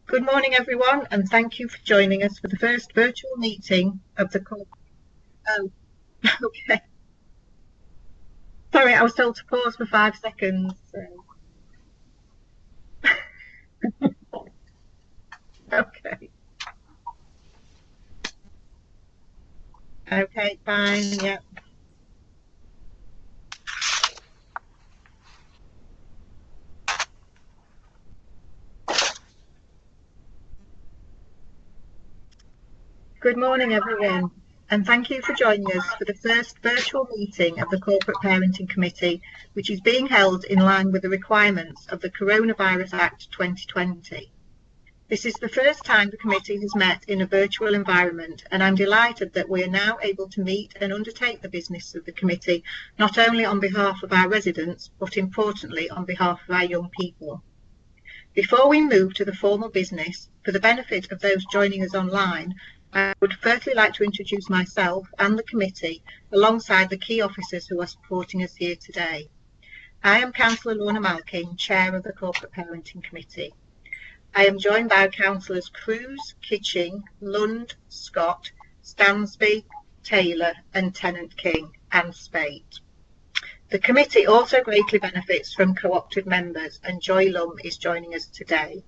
Good morning, everyone, and thank you for joining us for the first virtual meeting of the corporate. Oh, okay. Sorry, I was told to pause for 5 seconds. Okay. Okay, fine, yeah. Good morning, everyone, and thank you for joining us for the first virtual meeting of the Corporate Parenting Committee, which is being held in line with the requirements of the Coronavirus Act 2020. This is the first time the committee has met in a virtual environment, and I'm delighted that we are now able to meet and undertake the business of the committee, not only on behalf of our residents, but importantly on behalf of our young people. Before we move to the formal business, for the benefit of those joining us online, I would firstly like to introduce myself and the committee alongside the key officers who are supporting us here today. I am Councillor Lorna Malkin, Chair of the Corporate Parenting Committee. I am joined by Councillors Cruz, Kitching, Lund, Scott, Stansby, Taylor and Tennant King and Spate. The committee also greatly benefits from co-opted members, and Joy Lum is joining us today.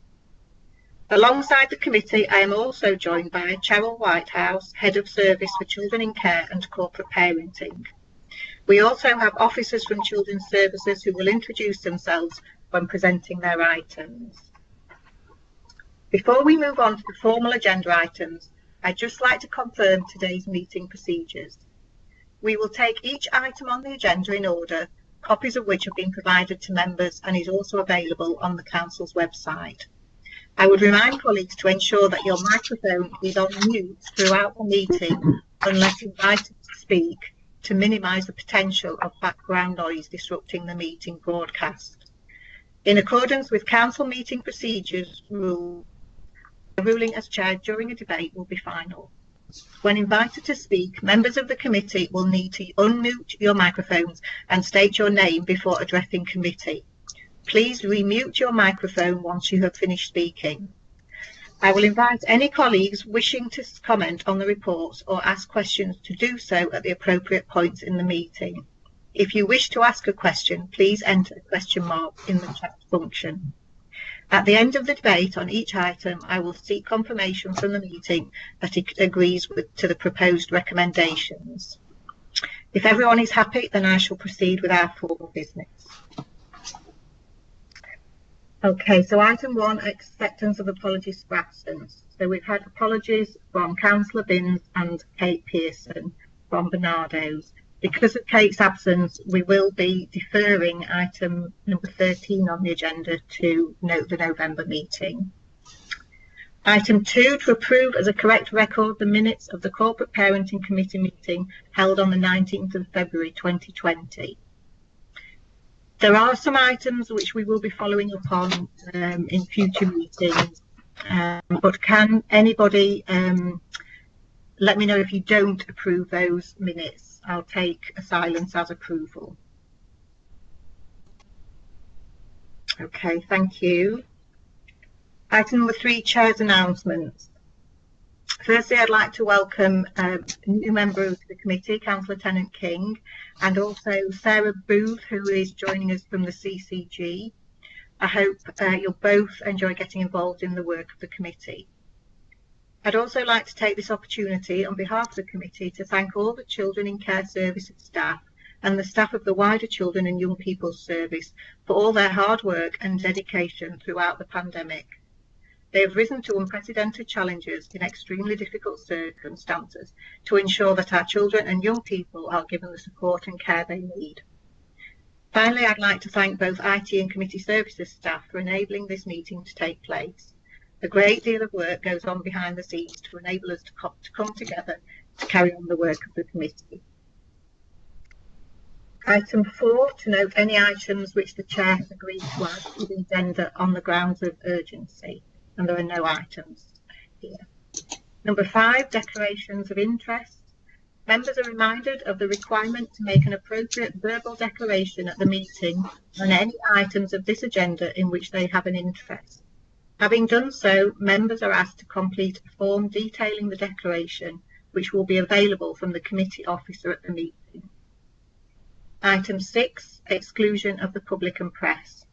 Alongside the committee, I am also joined by Cheryl Whitehouse, Head of Service for Children in Care and Corporate Parenting. We also have officers from Children's Services who will introduce themselves when presenting their items. Before we move on to the formal agenda items, I'd just like to confirm today's meeting procedures. We will take each item on the agenda in order, copies of which have been provided to members and is also available on the Council's website. I would remind colleagues to ensure that your microphone is on mute throughout the meeting unless invited to speak, to minimise the potential of background noise disrupting the meeting broadcast. In accordance with Council meeting procedures rules, ruling as chair during a debate will be final. When invited to speak, members of the committee will need to unmute your microphones and state your name before addressing committee. Please remute your microphone once you have finished speaking. I will invite any colleagues wishing to comment on the reports or ask questions to do so at the appropriate points in the meeting. If you wish to ask a question, please enter a question mark in the chat function. At the end of the debate on each item, I will seek confirmation from the meeting that it agrees to the proposed recommendations. If everyone is happy, then I shall proceed with our formal business. Okay, so item 1, acceptance of apologies for absence. So we've had apologies from Councillor Binns and Kate Pearson from Bernardo's. Because of Kate's absence, we will be deferring item number 13 on the agenda to the November meeting. Item 2, to approve as a correct record the minutes of the Corporate Parenting Committee meeting held on the 19th of February 2020. There are some items which we will be following up on in future meetings, but can anybody let me know if you don't approve those minutes? I'll take a silence as approval. Okay, thank you. Item number 3, Chair's announcements. Firstly, I'd like to welcome a new member of the committee, Councillor Tennant King, and also Sarah Booth, who is joining us from the CCG. I hope you'll both enjoy getting involved in the work of the committee. I'd also like to take this opportunity on behalf of the committee to thank all the Children in Care Services staff and the staff of the wider Children and Young People's Service for all their hard work and dedication throughout the pandemic. They have risen to unprecedented challenges in extremely difficult circumstances to ensure that our children and young people are given the support and care they need. Finally, I'd like to thank both IT and committee services staff for enabling this meeting to take place. A great deal of work goes on behind the scenes to enable us to come together to carry on the work of the committee. Item 4, to note any items which the Chair has agreed to add to the agenda on the grounds of urgency. And there are no items here. Number 5, declarations of interest. Members are reminded of the requirement to make an appropriate verbal declaration at the meeting on any items of this agenda in which they have an interest. Having done so, members are asked to complete a form detailing the declaration, which will be available from the committee officer at the meeting. Item 6, exclusion of the public and press.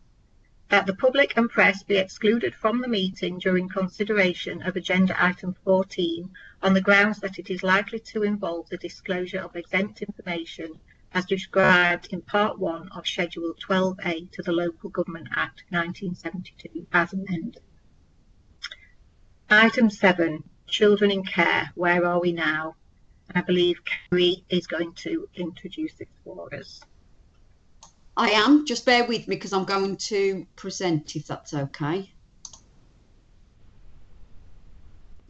That the public and press be excluded from the meeting during consideration of agenda item 14 on the grounds that it is likely to involve the disclosure of exempt information as described in Part 1 of Schedule 12A to the Local Government Act 1972 as amended. Item 7, children in care. Where are we now? And I believe Kerry is going to introduce this for us. I am. Just bear with me because I'm going to present, if that's okay.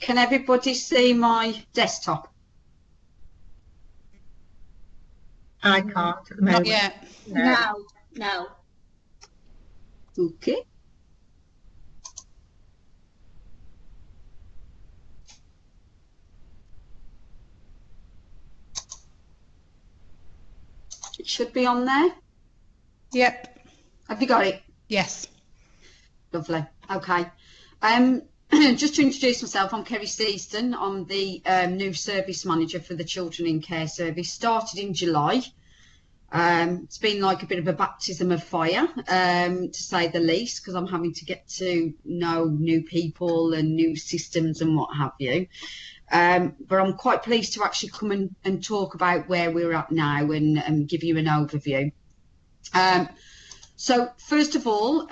Can everybody see my desktop? I can't at the moment. Not yet. No. Okay. It should be on there. Yep. Have you got it? Yes. Lovely. Okay. Just to introduce myself, I'm Kerry Seaston. I'm the new service manager for the Children in Care Service. Started in July. It's been like a bit of a baptism of fire, to say the least, because I'm having to get to know new people and new systems and what have you. But I'm quite pleased to actually come and talk about where we're at now and give you an overview. So first of all,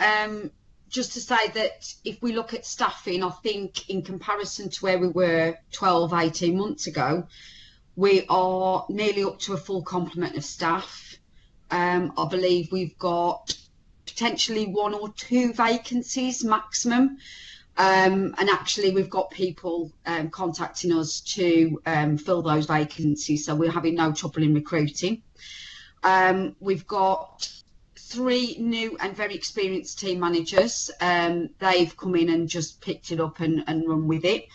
just to say that if we look at staffing, I think in comparison to where we were 12, 18 months ago, we are nearly up to a full complement of staff. I believe we've got potentially 1 or 2 vacancies maximum. And actually we've got people contacting us to fill those vacancies, so we're having no trouble in recruiting. We've got 3 new and very experienced team managers. They've come in and just picked it up and run with it.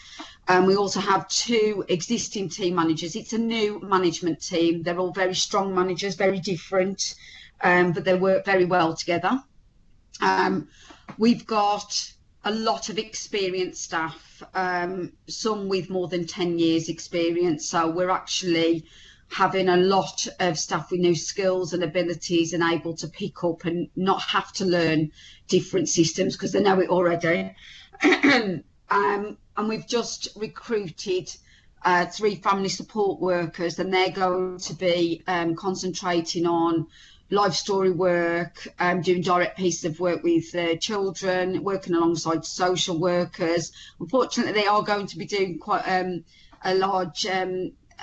We also have 2 existing team managers. It's a new management team. They're all very strong managers, very different, but they work very well together. We've got a lot of experienced staff, some with more than 10 years experience. So we're actually having a lot of staff with new skills and abilities and able to pick up and not have to learn different systems because they know it already. And we've just recruited 3 family support workers, and they're going to be concentrating on life story work, doing direct pieces of work with children, working alongside social workers. Unfortunately, they are going to be doing quite a large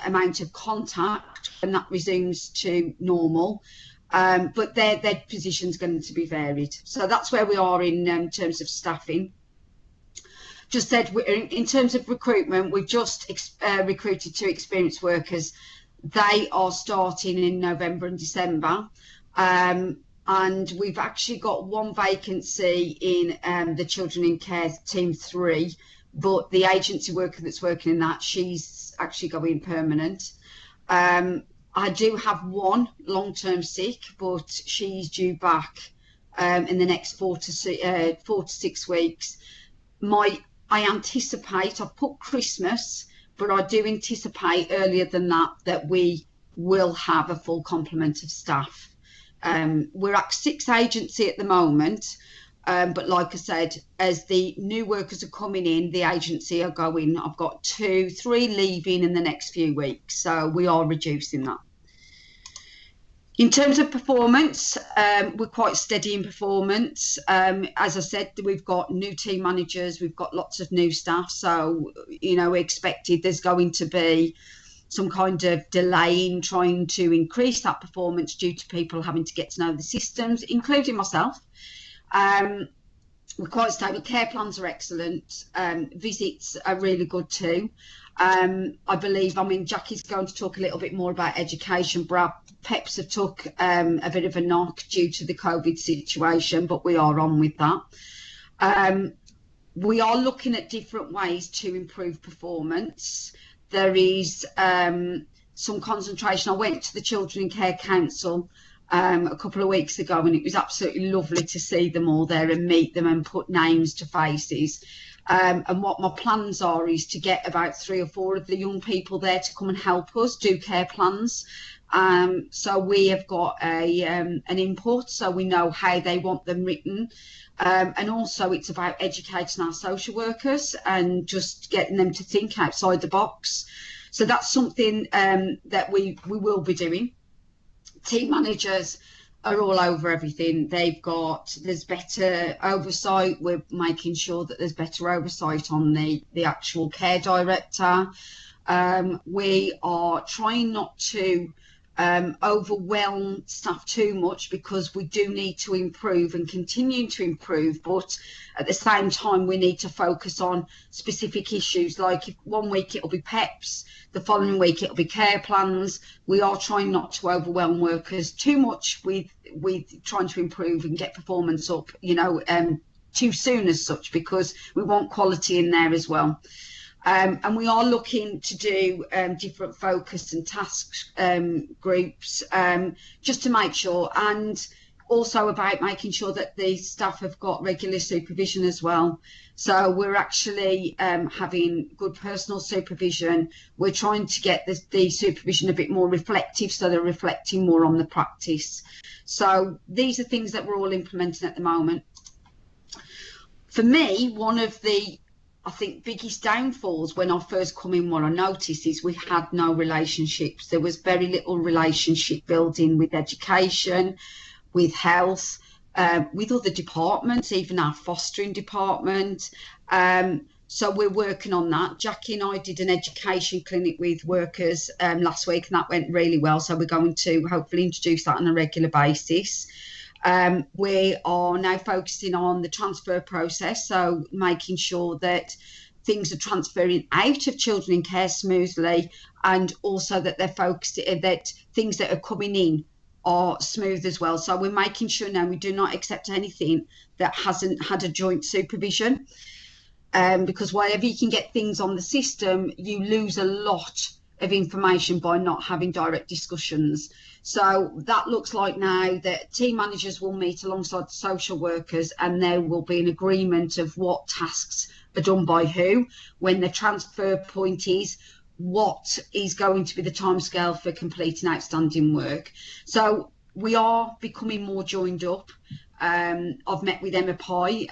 amount of contact when that resumes to normal, but their position's going to be varied. So that's where we are in terms of staffing. Just said, in terms of recruitment, we've just recruited 2 experienced workers. They are starting in November and December. And we've actually got 1 vacancy in the Children in Care Team 3, but the agency worker that's working in that, she's actually going permanent. I do have 1 long-term sick, but she's due back in the next 4 to 6 weeks. I anticipate, I've put Christmas, but I do anticipate earlier than that we will have a full complement of staff. We're at 6 agency at the moment, but like I said, as the new workers are coming in, the agency are going. I've got 2, 3 leaving in the next few weeks, so we are reducing that. In terms of performance, we're quite steady in performance. As I said, we've got new team managers, we've got lots of new staff, so we expected there's going to be some kind of delay in trying to increase that performance due to people having to get to know the systems, including myself. We're quite stable. Care plans are excellent. Visits are really good too. I believe, Jackie's going to talk a little bit more about education, but our PEPs have took a bit of a knock due to the COVID situation, but we are on with that. We are looking at different ways to improve performance. There is some concentration. I went to the Children in Care Council a couple of weeks ago, and it was absolutely lovely to see them all there and meet them and put names to faces. And what my plans are is to get about 3 or 4 of the young people there to come and help us do care plans. So we have got an input, so we know how they want them written. And also it's about educating our social workers and just getting them to think outside the box. So that's something that we will be doing. Team managers are all over everything. There's better oversight. We're making sure that there's better oversight on the actual care director. We are trying not to overwhelm staff too much, because we do need to improve and continue to improve, but at the same time we need to focus on specific issues. Like if 1 week it'll be PEPs, the following week it'll be care plans. We are trying not to overwhelm workers too much with trying to improve and get performance up, too soon as such, because we want quality in there as well. And we are looking to do different focus and task groups, just to make sure, and also about making sure that the staff have got regular supervision as well. So we're actually having good personal supervision. We're trying to get the supervision a bit more reflective, so they're reflecting more on the practice. So these are things that we're all implementing at the moment. For me, one of the biggest downfalls when I first come in, what I noticed is we had no relationships. There was very little relationship building with education, with health, with other departments, even our fostering department. So we're working on that. Jackie and I did an education clinic with workers last week, and that went really well. So we're going to hopefully introduce that on a regular basis. We are now focusing on the transfer process, so making sure that things are transferring out of children in care smoothly, and also that they're focused, that things that are coming in are smooth as well. So we're making sure now we do not accept anything that hasn't had a joint supervision, because wherever you can get things on the system, you lose a lot of information by not having direct discussions. So that looks like now that team managers will meet alongside social workers, and there will be an agreement of what tasks are done by who, when the transfer point is, what is going to be the timescale for completing outstanding work. So we are becoming more joined up. I've met with Emma Pye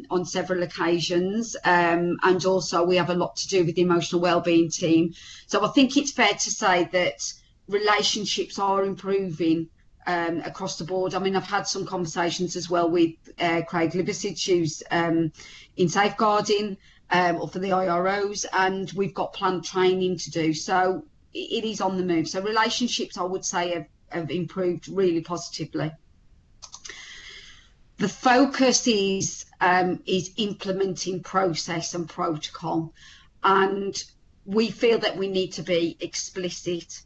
on several occasions, and also we have a lot to do with the emotional wellbeing team. So I think it's fair to say that relationships are improving across the board. I mean, I've had some conversations as well with Craig Liversidge, who's in safeguarding, or for the IROs, and we've got planned training to do. So it is on the move. So relationships, I would say, have improved really positively. The focus is implementing process and protocol, and we feel that we need to be explicit.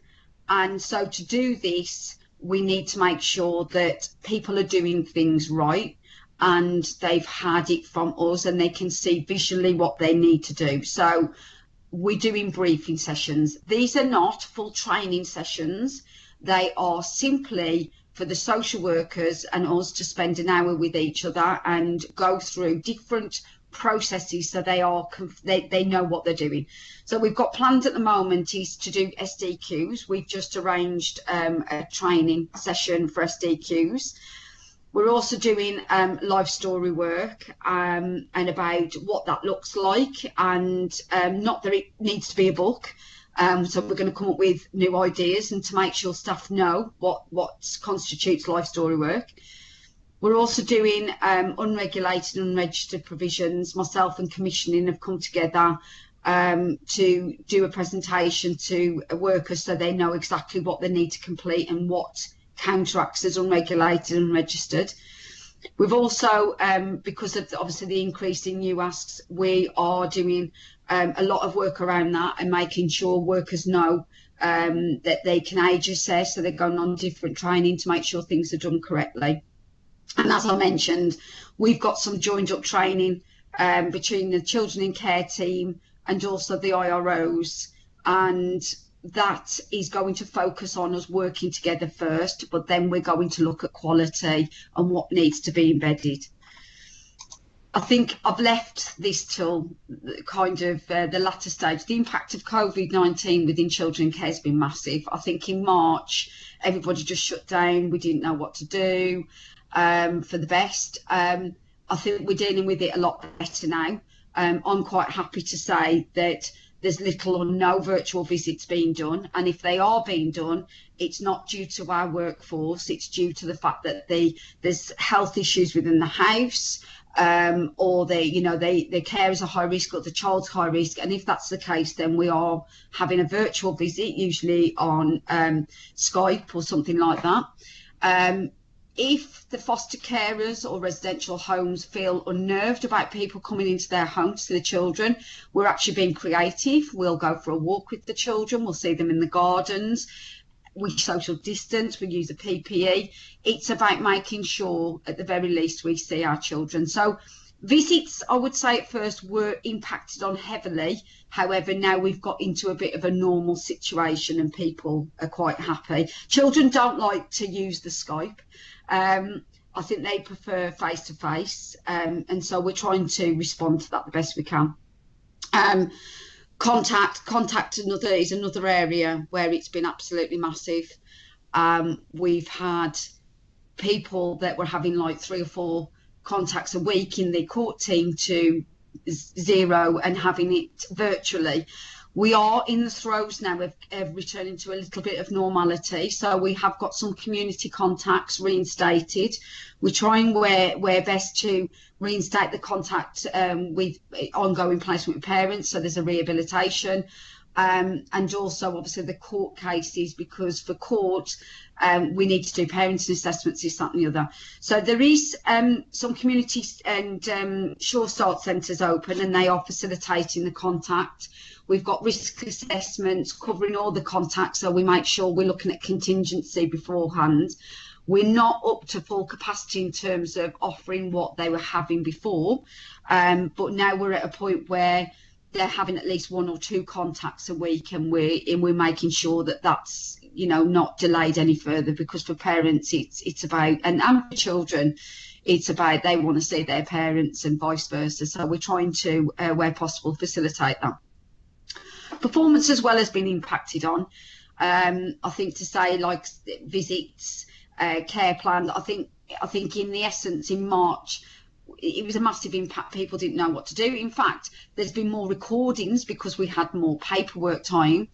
And so to do this, we need to make sure that people are doing things right, and they've had it from us and they can see visually what they need to do. So we're doing briefing sessions. These are not full training sessions. They are simply for the social workers and us to spend an hour with each other and go through different processes, so they know what they're doing. So we've got planned at the moment is to do SDQs. We've just arranged a training session for SDQs. We're also doing life story work, and about what that looks like, and not that it needs to be a book. So we're going to come up with new ideas and to make sure staff know what constitutes life story work. We're also doing unregulated and unregistered provisions. Myself and commissioning have come together to do a presentation to workers, so they know exactly what they need to complete and what counteracts as unregulated and unregistered. We've also, because of obviously the increase in new asks, we are doing a lot of work around that and making sure workers know that they can age assess, so they're going on different training to make sure things are done correctly. And as I mentioned, we've got some joined up training between the children in care team and also the IROs, and that is going to focus on us working together first, but then we're going to look at quality and what needs to be embedded. I think I've left this till kind of the latter stage. The impact of COVID-19 within children care has been massive. I think in March, everybody just shut down. We didn't know what to do for the best. I think we're dealing with it a lot better now. I'm quite happy to say that there's little or no virtual visits being done. And if they are being done, it's not due to our workforce. It's due to the fact that there's health issues within the house, or the carers are high risk or the child's high risk. And if that's the case, then we are having a virtual visit, usually on Skype or something like that. If the foster carers or residential homes feel unnerved about people coming into their homes to the children, we're actually being creative. We'll go for a walk with the children. We'll see them in the gardens. We social distance. We use a PPE. It's about making sure, at the very least, we see our children. So visits, I would say at first, were impacted on heavily. However, now we've got into a bit of a normal situation and people are quite happy. Children don't like to use the Skype. I think they prefer face-to-face, and so we're trying to respond to that the best we can. Contact is another area where it's been absolutely massive. We've had people that were having like 3 or 4 contacts a week in the court team to 0 and having it virtually. We are in the throes now of returning to a little bit of normality. So we have got some community contacts reinstated. We're trying where best to reinstate the contact with ongoing placement with parents. So there's a rehabilitation. And also obviously the court cases, because for court we need to do parenting assessments, this, that and the other. So there is some community and Sure Start centres open, and they are facilitating the contact. We've got risk assessments covering all the contacts, so we make sure we're looking at contingency beforehand. We're not up to full capacity in terms of offering what they were having before, but now we're at a point where they're having at least 1 or 2 contacts a week, and we're making sure that that's not delayed any further, because for parents it's about, and for children it's about, they want to see their parents and vice versa. So we're trying to where possible facilitate that. Performance as well has been impacted on. I think to say like visits, care plan. I think in the essence in March it was a massive impact. People didn't know what to do. In fact, there's been more recordings because we had more paperwork time.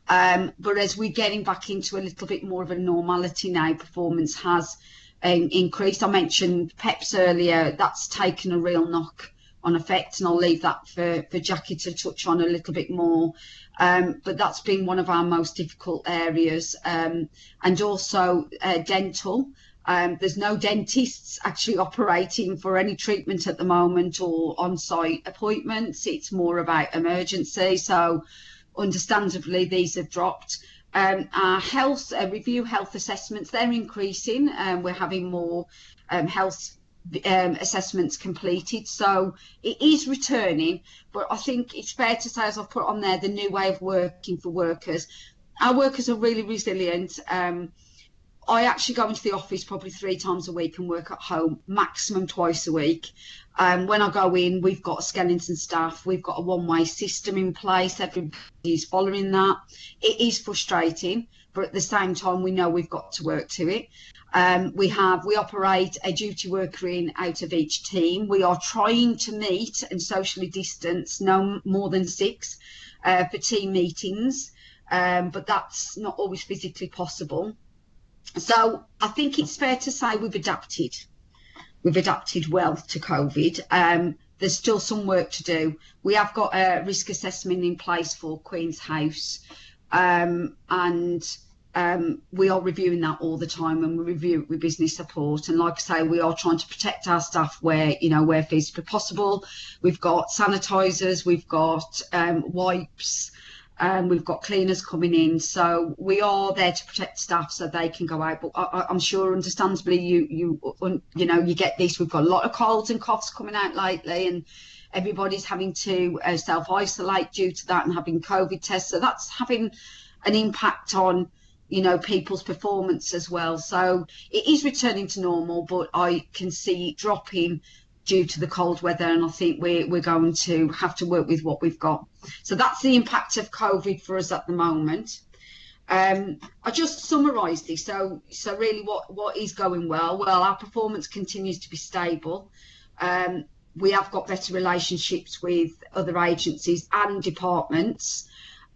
But as we're getting back into a little bit more of a normality now, performance has increased. I mentioned PEPs earlier. That's taken a real knock on effect, and I'll leave that for Jackie to touch on a little bit more. But that's been one of our most difficult areas. And also dental. There's no dentists actually operating for any treatment at the moment or on-site appointments. It's more about emergency. So understandably, these have dropped. Our health review health assessments, they're increasing. We're having more health assessments completed, so it is returning. But I think it's fair to say, as I've put on there, the new way of working for workers. Our workers are really resilient. I actually go into the office probably 3 times a week and work at home maximum twice a week. When I go in, we've got a skeleton staff, we've got a one-way system in place, everybody's following that. It is frustrating, but at the same time we know we've got to work to it. We operate a duty worker in out of each team. We are trying to meet and socially distance no more than 6 for team meetings, but that's not always physically possible. So I think it's fair to say we've adapted. We've adapted well to COVID. There's still some work to do. We have got a risk assessment in place for Queen's House, and we are reviewing that all the time, and we review it with business support. And like I say, we are trying to protect our staff where feasibly possible. We've got sanitisers, we've got wipes, we've got cleaners coming in, so we are there to protect staff so they can go out. But I'm sure, understandably, you get this. We've got a lot of colds and coughs coming out lately, and everybody's having to self-isolate due to that and having COVID tests. So that's having an impact on, you know, people's performance as well. So it is returning to normal, but I can see it dropping due to the cold weather, and I think we're going to have to work with what we've got. So that's the impact of COVID for us at the moment. I just summarised this. So really, what is going well? Well, our performance continues to be stable. We have got better relationships with other agencies and departments.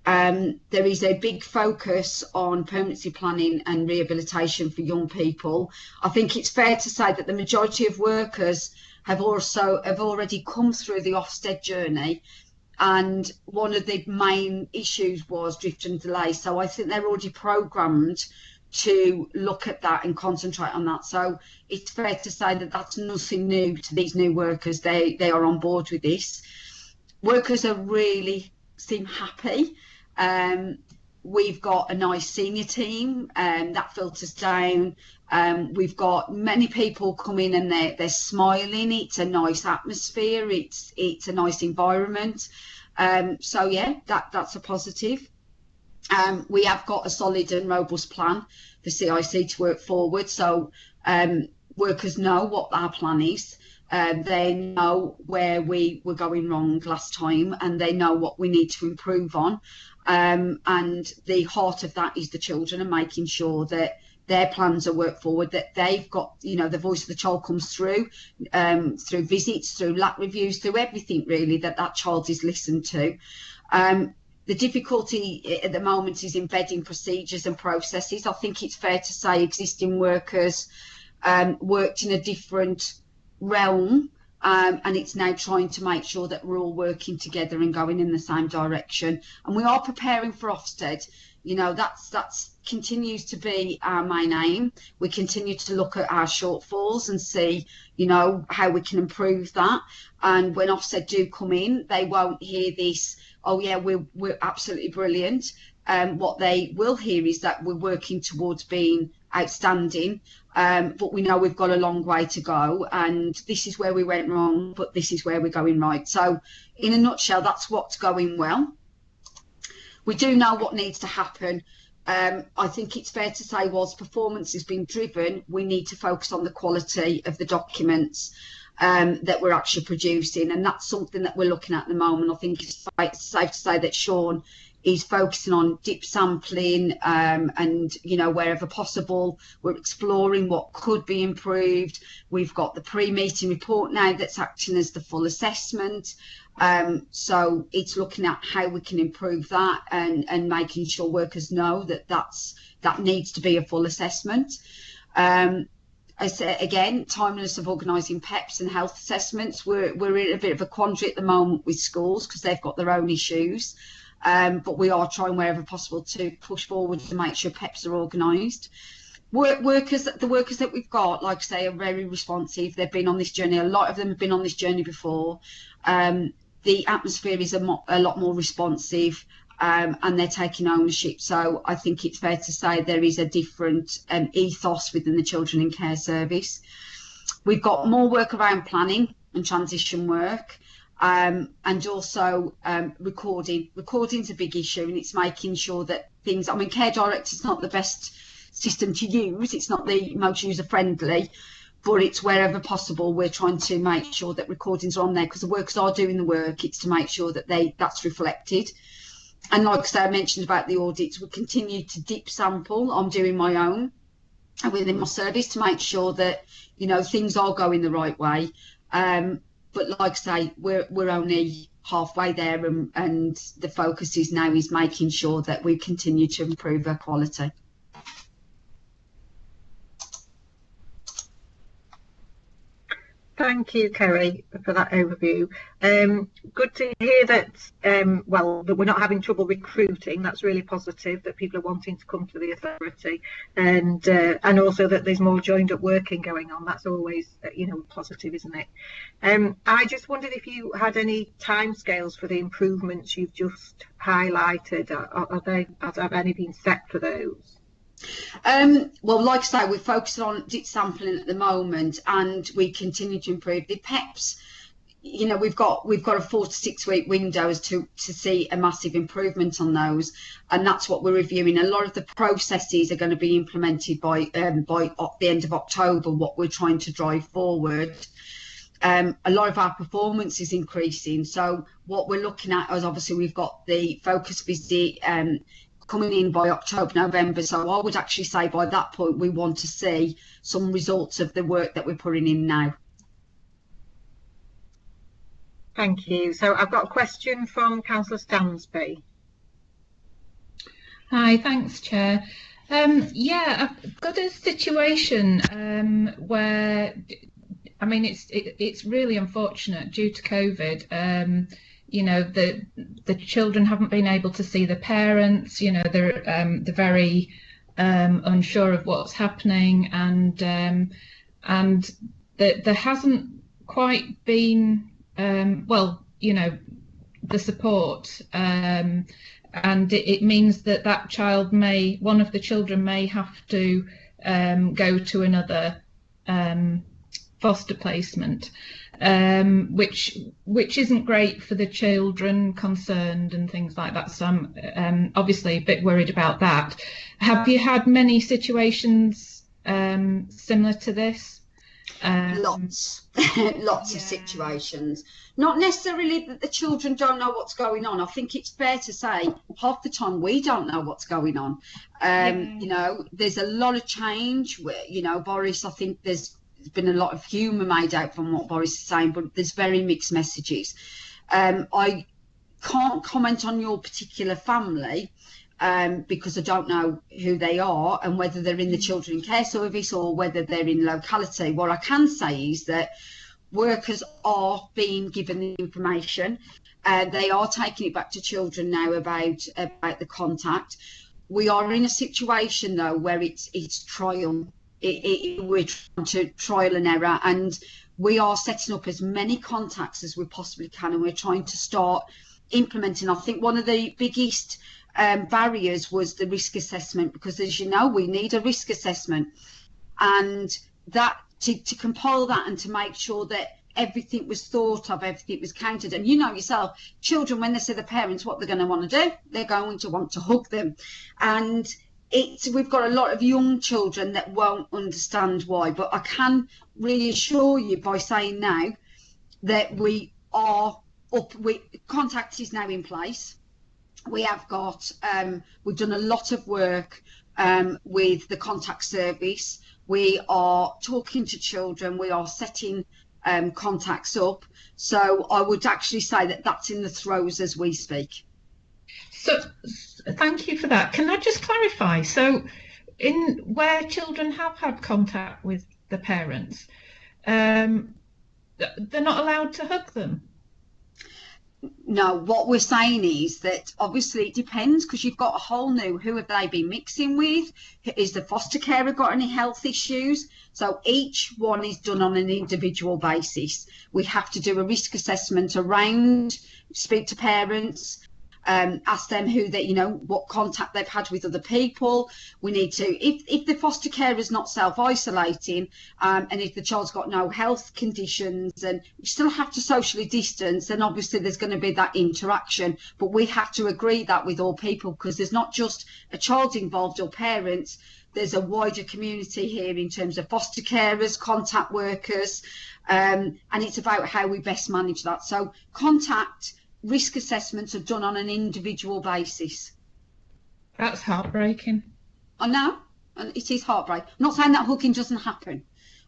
There is a big focus on permanency planning and rehabilitation for young people. I think it's fair to say that the majority of workers have already come through the Ofsted journey, and one of the main issues was drift and delay. So I think they're already programmed to look at that and concentrate on that. So it's fair to say that that's nothing new to these new workers. They are on board with this. Workers are really seem happy. We've got a nice senior team, that filters down. We've got many people come in and they're smiling. It's a nice atmosphere. It's a nice environment. So yeah, that's a positive. We have got a solid and robust plan for CIC to work forward. So workers know what our plan is. They know where we were going wrong last time, and they know what we need to improve on. And the heart of that is the children, and making sure that their plans are worked forward, that they've got, you know, the voice of the child comes through visits, through LAC reviews, through everything really, that child is listened to. The difficulty at the moment is embedding procedures and processes. I think it's fair to say existing workers worked in a different realm, and it's now trying to make sure that we're all working together and going in the same direction. And we are preparing for Ofsted. You know, that's continues to be our main aim. We continue to look at our shortfalls and see, you know, how we can improve that. And when Ofsted do come in, they won't hear this, oh yeah, we're absolutely brilliant. What they will hear is that we're working towards being outstanding, but we know we've got a long way to go, and this is where we went wrong, but this is where we're going right. So in a nutshell, that's what's going well. We do know what needs to happen. I think it's fair to say, whilst performance has been driven, we need to focus on the quality of the documents that we're actually producing, and that's something that we're looking at the moment. I think it's safe to say that Sean is focusing on dip sampling, and, you know, wherever possible, we're exploring what could be improved. We've got the pre-meeting report now that's acting as the full assessment. So it's looking at how we can improve that, and making sure workers know that that needs to be a full assessment. I say again, timeliness of organising PEPs and health assessments. We're in a bit of a quandary at the moment with schools because they've got their own issues. But we are trying wherever possible to push forward to make sure PEPs are organised. The workers that we've got, like I say, are very responsive. They've been on this journey. A lot of them have been on this journey before. The atmosphere is a lot more responsive, and they're taking ownership. So I think it's fair to say there is a different ethos within the Children in Care Service. We've got more work around planning and transition work. And also recording. Recording's a big issue, and it's making sure that things, I mean, Care Direct is not the best system to use, it's not the most user friendly, but it's wherever possible we're trying to make sure that recordings are on there, because the workers are doing the work. It's to make sure that that's reflected. And like I say, I mentioned about the audits, we continue to dip sample. I'm doing my own within my service to make sure that, you know, things are going the right way. But like I say, we're only halfway there, and the focus is making sure that we continue to improve our quality. Thank you, Kerry, for that overview. Good to hear that, that we're not having trouble recruiting. That's really positive, that people are wanting to come to the authority, and also that there's more joined up working going on. That's always, you know, positive, isn't it? I just wondered if you had any timescales for the improvements you've just highlighted. Have any been set for those? Well, like I say, we're focusing on dip sampling at the moment, and we continue to improve the PEPs. you know, we've got a 4 to 6 week window as to see a massive improvement on those, and that's what we're reviewing. A lot of the processes are going to be implemented by the end of October, what we're trying to drive forward. A lot of our performance is increasing, so what we're looking at is, obviously, we've got the focus visit coming in by October, November, so I would actually say by that point we want to see some results of the work that we're putting in now. Thank you. So I've got a question from Councillor Stansby. Hi, thanks, Chair. Yeah, I've got a situation where, I mean, it's really unfortunate due to COVID. You know, the children haven't been able to see the parents. You know, they're very unsure of what's happening, and there hasn't quite been well, you know, the support, and it means that child one of the children may have to go to another foster placement, which isn't great for the children concerned and things like that. So I'm obviously a bit worried about that. Have you had many situations similar to this? Lots of situations. Not necessarily that the children don't know what's going on. I think it's fair to say half the time we don't know what's going on. You know, there's a lot of change where, you know, Boris, I think there's been a lot of humour made out from what Boris is saying, but there's very mixed messages. I can't comment on your particular family because I don't know who they are and whether they're in the children in care service or whether they're in locality. What I can say is that workers are being given the information, and they are taking it back to children now about the contact. We are in a situation though where it's trial. We're trying to trial and error, and we are setting up as many contacts as we possibly can, and we're trying to start implementing. I think one of the biggest barriers was the risk assessment, because, as you know, we need a risk assessment, and that to compile that and to make sure that everything was thought of, everything was counted. And you know yourself, children, when they see the parents, what they're going to want to do, they're going to want to hug them. And we've got a lot of young children that won't understand why, but I can reassure you by saying now that we are up. Contact is now in place. We have got, we've done a lot of work with the contact service. We are talking to children. We are setting contacts up. So I would actually say that that's in the throes as we speak. So thank you for that. Can I just clarify? So where children have had contact with the parents, they're not allowed to hug them? No, what we're saying is that obviously it depends, because you've got a whole new, who have they been mixing with? Is the foster carer got any health issues? So each one is done on an individual basis. We have to do a risk assessment around, speak to parents, ask them who they, you know, what contact they've had with other people. We need to, if the foster care is not self-isolating, and if the child's got no health conditions, and you still have to socially distance, then obviously there's going to be that interaction. But we have to agree that with all people, because there's not just a child involved or parents, there's a wider community here in terms of foster carers, contact workers, and it's about how we best manage that. So contact risk assessments are done on an individual basis. That's heartbreaking. I know, and it is heartbreaking. I'm not saying that hugging doesn't happen.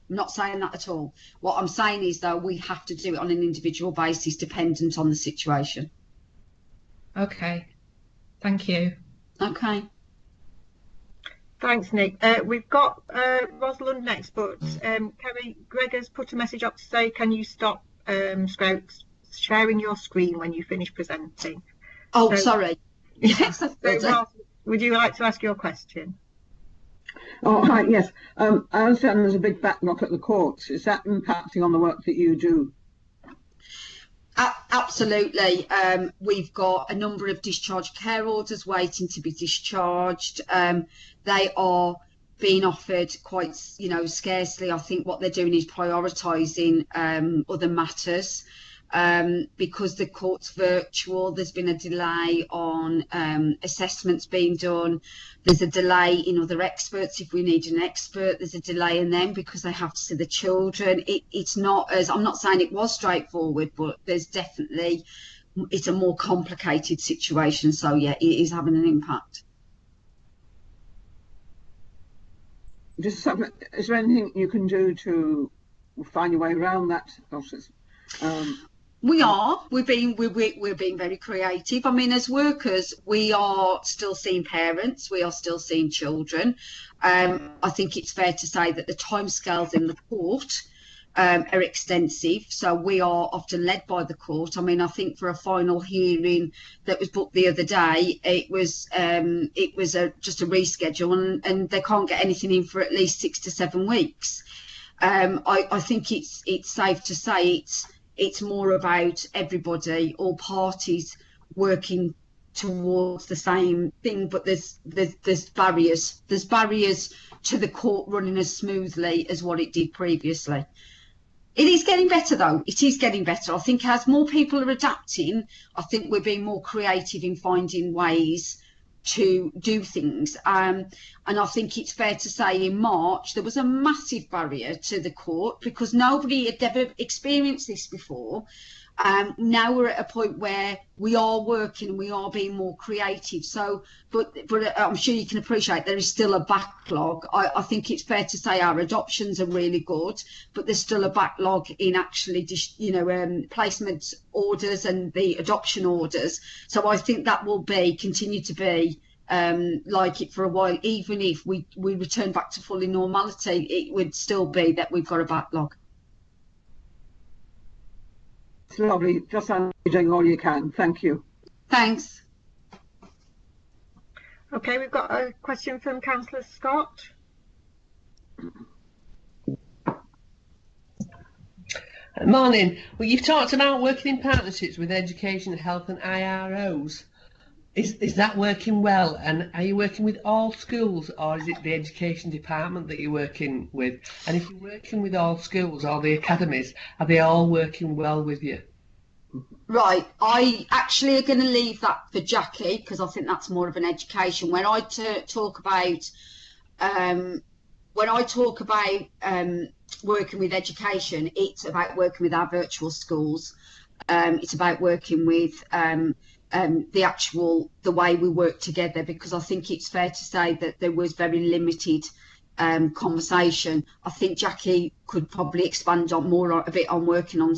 I'm not saying that at all. What I'm saying is, though, we have to do it on an individual basis, dependent on the situation. Okay, thank you. Okay. Thanks, Nick. We've got Rosalind next, but Kerry, Greg has put a message up to say, can you stop sharing your screen when you finish presenting? Oh, sorry. Yes. So, would you like to ask your question? Oh, hi, yes. I understand there's a big backlog at the courts. Is that impacting on the work that you do? Absolutely. We've got a number of discharge care orders waiting to be discharged. They are being offered quite, scarcely. I think what they're doing is prioritising other matters. because the court's virtual. There's been a delay on assessments being done. There's a delay in other experts. If we need an expert, there's a delay in them because they have to see the children. It's not as, I'm not saying it was straightforward, but there's definitely, it's a more complicated situation. So yeah, it is having an impact. Is there anything you can do to find your way around that process? We're being very creative. I mean, as workers, we are still seeing parents, we are still seeing children. I think it's fair to say that the timescales in the court are extensive, so we are often led by the court. I mean, I think for a final hearing that was booked the other day, it was just a reschedule, and they can't get anything in for at least 6 to 7 weeks. I think it's safe to say it's more about everybody, all parties working towards the same thing, but there's barriers. There's barriers to the court running as smoothly as what it did previously. It is getting better, though. It is getting better. I think as more people are adapting, I think we're being more creative in finding ways to do things. And I think it's fair to say in March, there was a massive barrier to the court because nobody had ever experienced this before. Now we're at a point where we are working, we are being more creative. So, but I'm sure you can appreciate there is still a backlog. I think it's fair to say our adoptions are really good, but there's still a backlog in actually, placement orders and the adoption orders. So I think that will continue to be like it for a while. Even if we return back to fully normality, it would still be that we've got a backlog. It's lovely. Just doing all you can. Thank you. Thanks. Okay, we've got a question from Councillor Scott. Morning. Well, you've talked about working in partnerships with education, health and IROs. Is that working well? And are you working with all schools, or is it the education department that you're working with? And if you're working with all schools or the academies, are they all working well with you? Right, I actually are going to leave that for Jackie because I think that's more of an education. When I talk about working with education, it's about working with our virtual schools. It's about working with the way we work together, because I think it's fair to say that there was very limited conversation. I think Jackie could probably expand on a bit on working on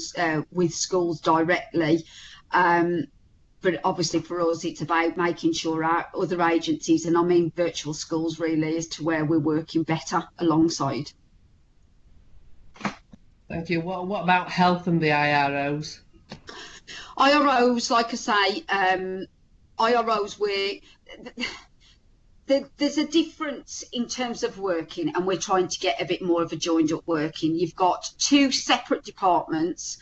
with schools directly, but obviously for us it's about making sure our other agencies, and I mean virtual schools really, as to where we're working better alongside. Thank you. What about health and the IROs? IROs, like I say, IROs there's a difference in terms of working, and we're trying to get a bit more of a joined up working. You've got two separate departments,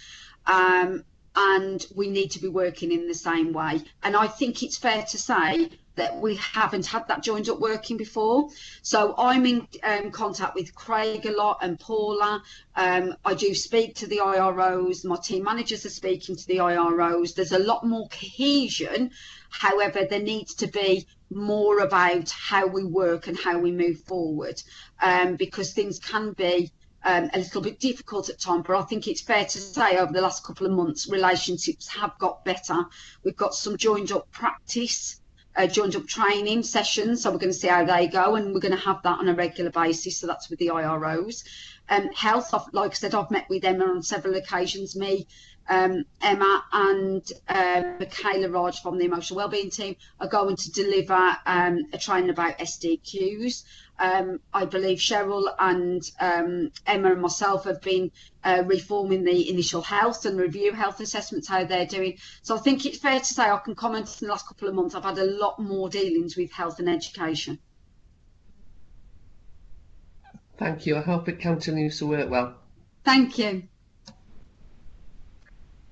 and we need to be working in the same way. And I think it's fair to say that we haven't had that joined up working before. So I'm in contact with Craig a lot and Paula. I do speak to the IROs. My team managers are speaking to the IROs. There's a lot more cohesion. However, there needs to be more about how we work and how we move forward, because things can be a little bit difficult at times. But I think it's fair to say over the last couple of months, relationships have got better. We've got some joined up practice, joined up training sessions, so we're going to see how they go, and we're going to have that on a regular basis. So that's with the IROs. Health, like I said, I've met with Emma on several occasions. Emma and Michaela Raj from the emotional wellbeing team are going to deliver a training about SDQs. I believe Cheryl and Emma and myself have been reforming the initial health and review health assessments, how they're doing. So I think it's fair to say I can comment in the last couple of months I've had a lot more dealings with health and education. Thank you. I hope it continues to work well. Thank you.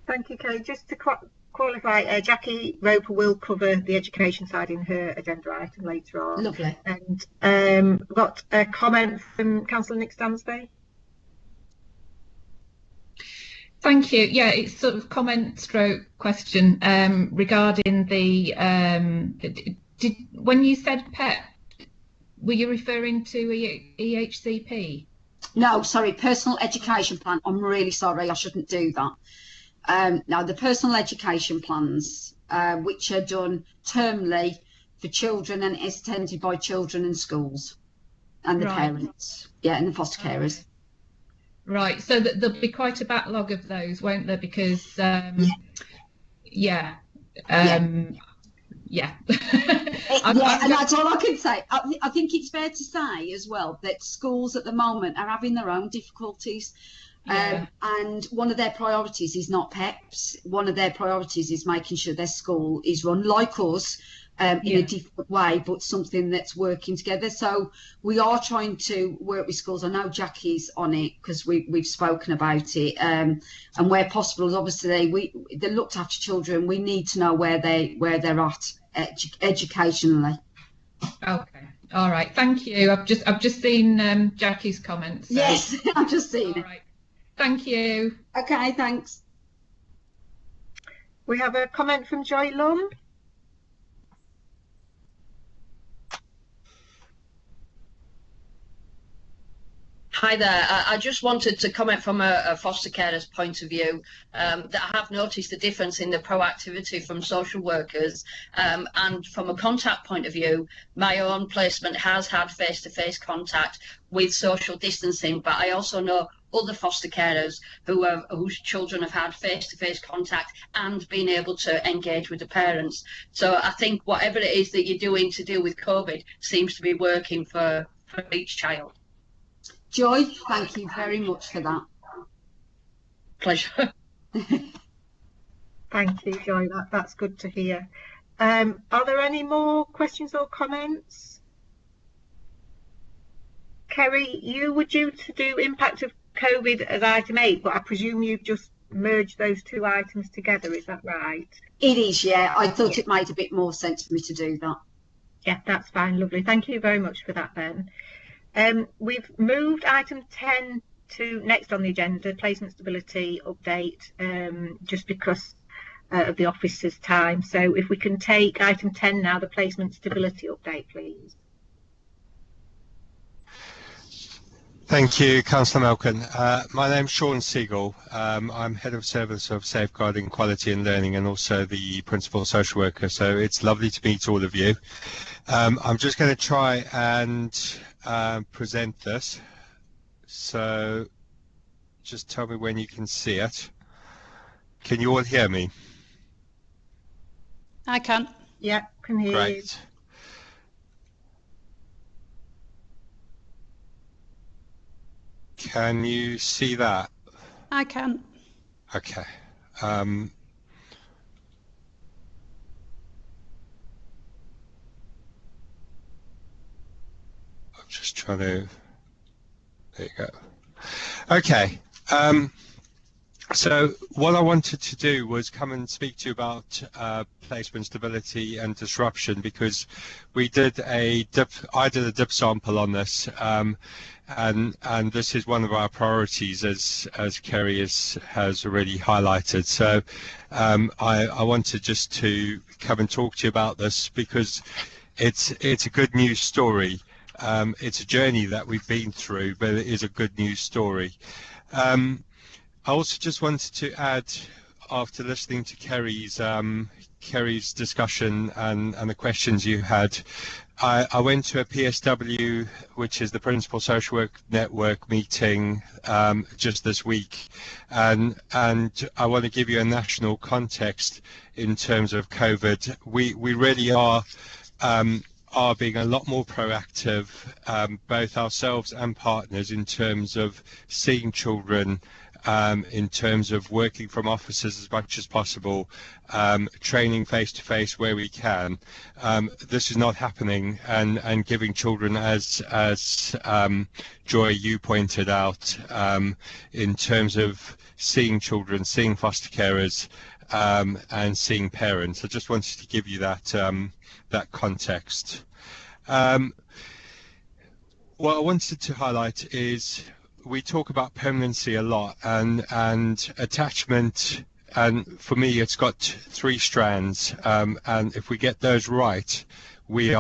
Thank you, Kay. Just to qualify, Jackie Roper will cover the education side in her agenda item later on. Lovely. And we've got a comment from Councillor Nick Stansby. Thank you. Yeah, it's sort of comment stroke question regarding the when you said PEP, were you referring to EHCP? No, sorry, personal education plan. I'm really sorry, I shouldn't do that. Now, the personal education plans, which are done termly for children and is attended by children and schools and the parents, and the foster carers. Right, so there'll be quite a backlog of those, won't there? Because yeah. And that's all I can say. I think it's fair to say as well that schools at the moment are having their own difficulties. And one of their priorities is not PEPs. One of their priorities is making sure their school is run like us, in a different way, but something that's working together. So we are trying to work with schools. I know Jackie's on it because we've spoken about it. And where possible, obviously, they looked after children. We need to know where they're at educationally. Okay. All right. Thank you. I've just seen Jackie's comments. So. Yes, I've just seen it. Right. Thank you. Okay, thanks. We have a comment from Joy Lum. Hi there. I just wanted to comment from a foster carer's point of view that I have noticed the difference in the proactivity from social workers, and from a contact point of view, my own placement has had face-to-face contact with social distancing, but I also know other foster carers whose children have had face-to-face contact and been able to engage with the parents. So I think whatever it is that you're doing to deal with COVID seems to be working for each child. Joy, thank you very much for that. Pleasure. Thank you, Joy. That's good to hear. Are there any more questions or comments? Kerry, you were due to do impact of COVID as item 8, but I presume you've just merged those two items together. Is that right? It is, yeah. I thought it made a bit more sense for me to do that. Yeah, that's fine. Lovely. Thank you very much for that, Ben. We've moved item 10 to next on the agenda, placement stability update, just because of the officer's time. So if we can take item 10 now, the placement stability update, please. Thank you, Councillor Malkin. My name's Sean Siegel. I'm Head of Service of Safeguarding Quality and Learning and also the Principal Social Worker, so it's lovely to meet all of you. I'm just going to try and present this, so just tell me when you can see it. Can you all hear me? I can. Yeah, can hear you. Great. Can you see that? I can. Okay. I'm just trying to, there you go. Okay. So what I wanted to do was come and speak to you about placement stability and disruption, because we did I did a dip sample on this, and this is one of our priorities, as Kerry has already highlighted. So I wanted just to come and talk to you about this because it's a good news story. It's a journey that we've been through, but it is a good news story. I also just wanted to add, after listening to Kerry's discussion and the questions you had, I went to a PSW, which is the Principal Social Work Network meeting just this week, and I want to give you a national context in terms of COVID. We really are being a lot more proactive, both ourselves and partners, in terms of seeing children, in terms of working from offices as much as possible, training face-to-face where we can. This is not happening, and giving children, as Joy, you pointed out, in terms of seeing children, seeing foster carers, and seeing parents. I just wanted to give you that context. What I wanted to highlight is we talk about permanency a lot, and attachment, and for me it's got three strands, and if we get those right, we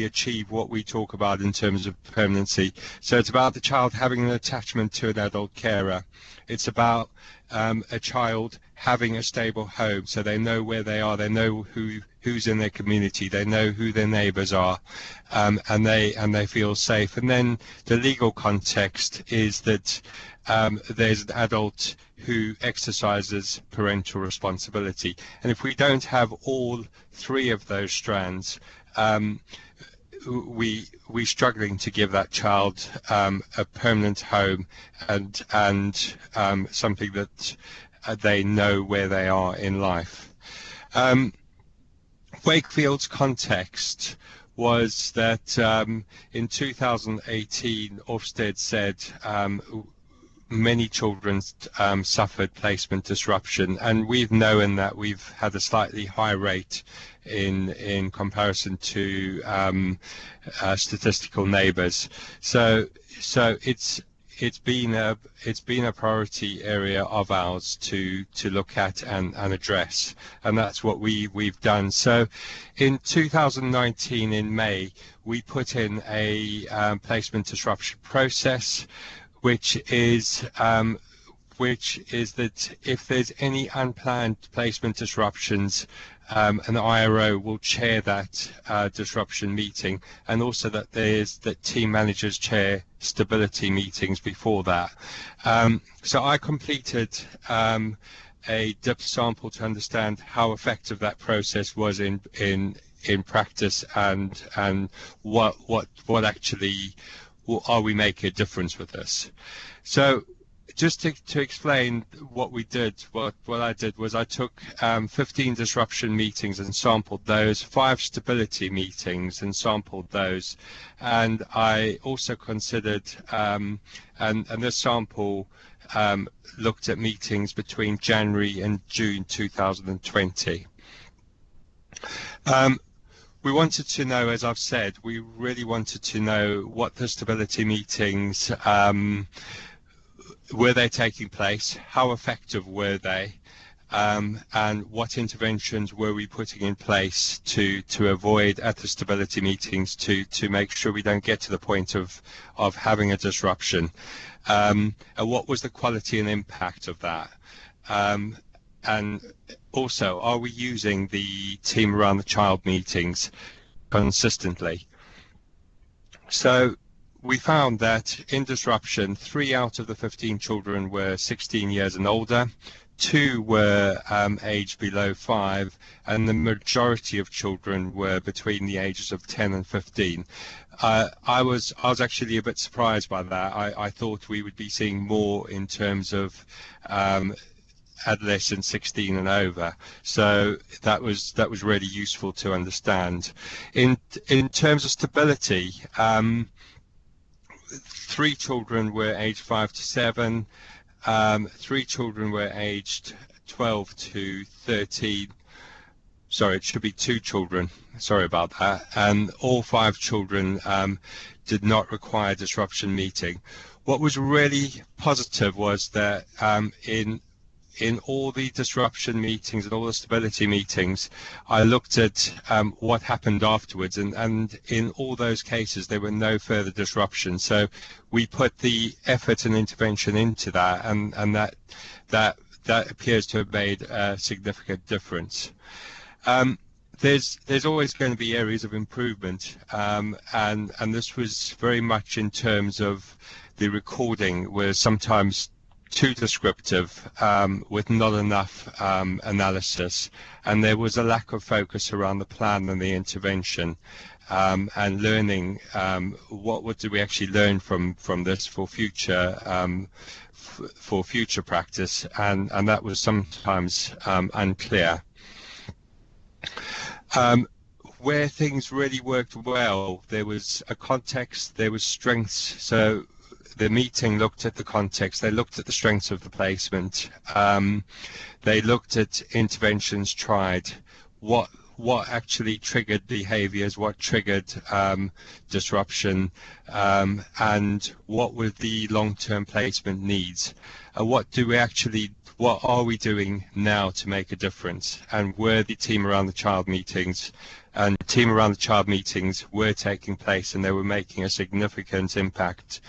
achieve what we talk about in terms of permanency. So it's about the child having an attachment to an adult carer. It's about a child having a stable home, so they know where they are, they know who's in their community, they know who their neighbours are, and they feel safe. And then the legal context is that there's an adult who exercises parental responsibility. And if we don't have all three of those strands, we're struggling to give that child a permanent home and something that they know where they are in life. Wakefield's context was that in 2018, Ofsted said many children suffered placement disruption, and we've known that we've had a slightly high rate in comparison to statistical neighbours. So it's been a priority area of ours to look at and address, and that's what we've done. So in 2019 in May we put in a placement disruption process, which is that if there's any unplanned placement disruptions, an IRO will chair that disruption meeting, and also that team managers chair stability meetings before that. So I completed a DIP sample to understand how effective that process was in practice, and what actually are we making a difference with this. So just to explain what we did, what I did was I took 15 disruption meetings and sampled those, 5 stability meetings and sampled those, and I also considered, and this sample looked at meetings between January and June 2020. We wanted to know, as I've said, we really wanted to know what the stability meetings, were they taking place, how effective were they, and what interventions were we putting in place to avoid at the stability meetings to make sure we don't get to the point of having a disruption, and what was the quality and impact of that. And also, are we using the team around the child meetings consistently? So we found that in disruption, 3 out of the 15 children were 16 years and older, 2 were aged below 5, and the majority of children were between the ages of 10 and 15. I was actually a bit surprised by that. I thought we would be seeing more in terms of adolescents 16 and over, so that was really useful to understand. In terms of stability, 3 children were aged 5 to 7, 3 children were aged 12 to 13. Sorry, it should be 2 children. Sorry about that. And all 5 children did not require disruption meeting. What was really positive was that in all the disruption meetings and all the stability meetings, I looked at what happened afterwards, and in all those cases there were no further disruptions. So we put the effort and intervention into that, and that appears to have made a significant difference. There's always going to be areas of improvement, and this was very much in terms of the recording, where sometimes too descriptive with not enough analysis, and there was a lack of focus around the plan and the intervention, and learning what do we actually learn from this for future practice, and that was sometimes unclear. Where things really worked well, there was a context, there was strengths. So the meeting looked at the context, they looked at the strengths of the placement, they looked at interventions tried, what what actually triggered behaviours, what triggered disruption, and what were the long-term placement needs. What are we doing now to make a difference? And were the team around the child meetings were taking place, and they were making a significant impact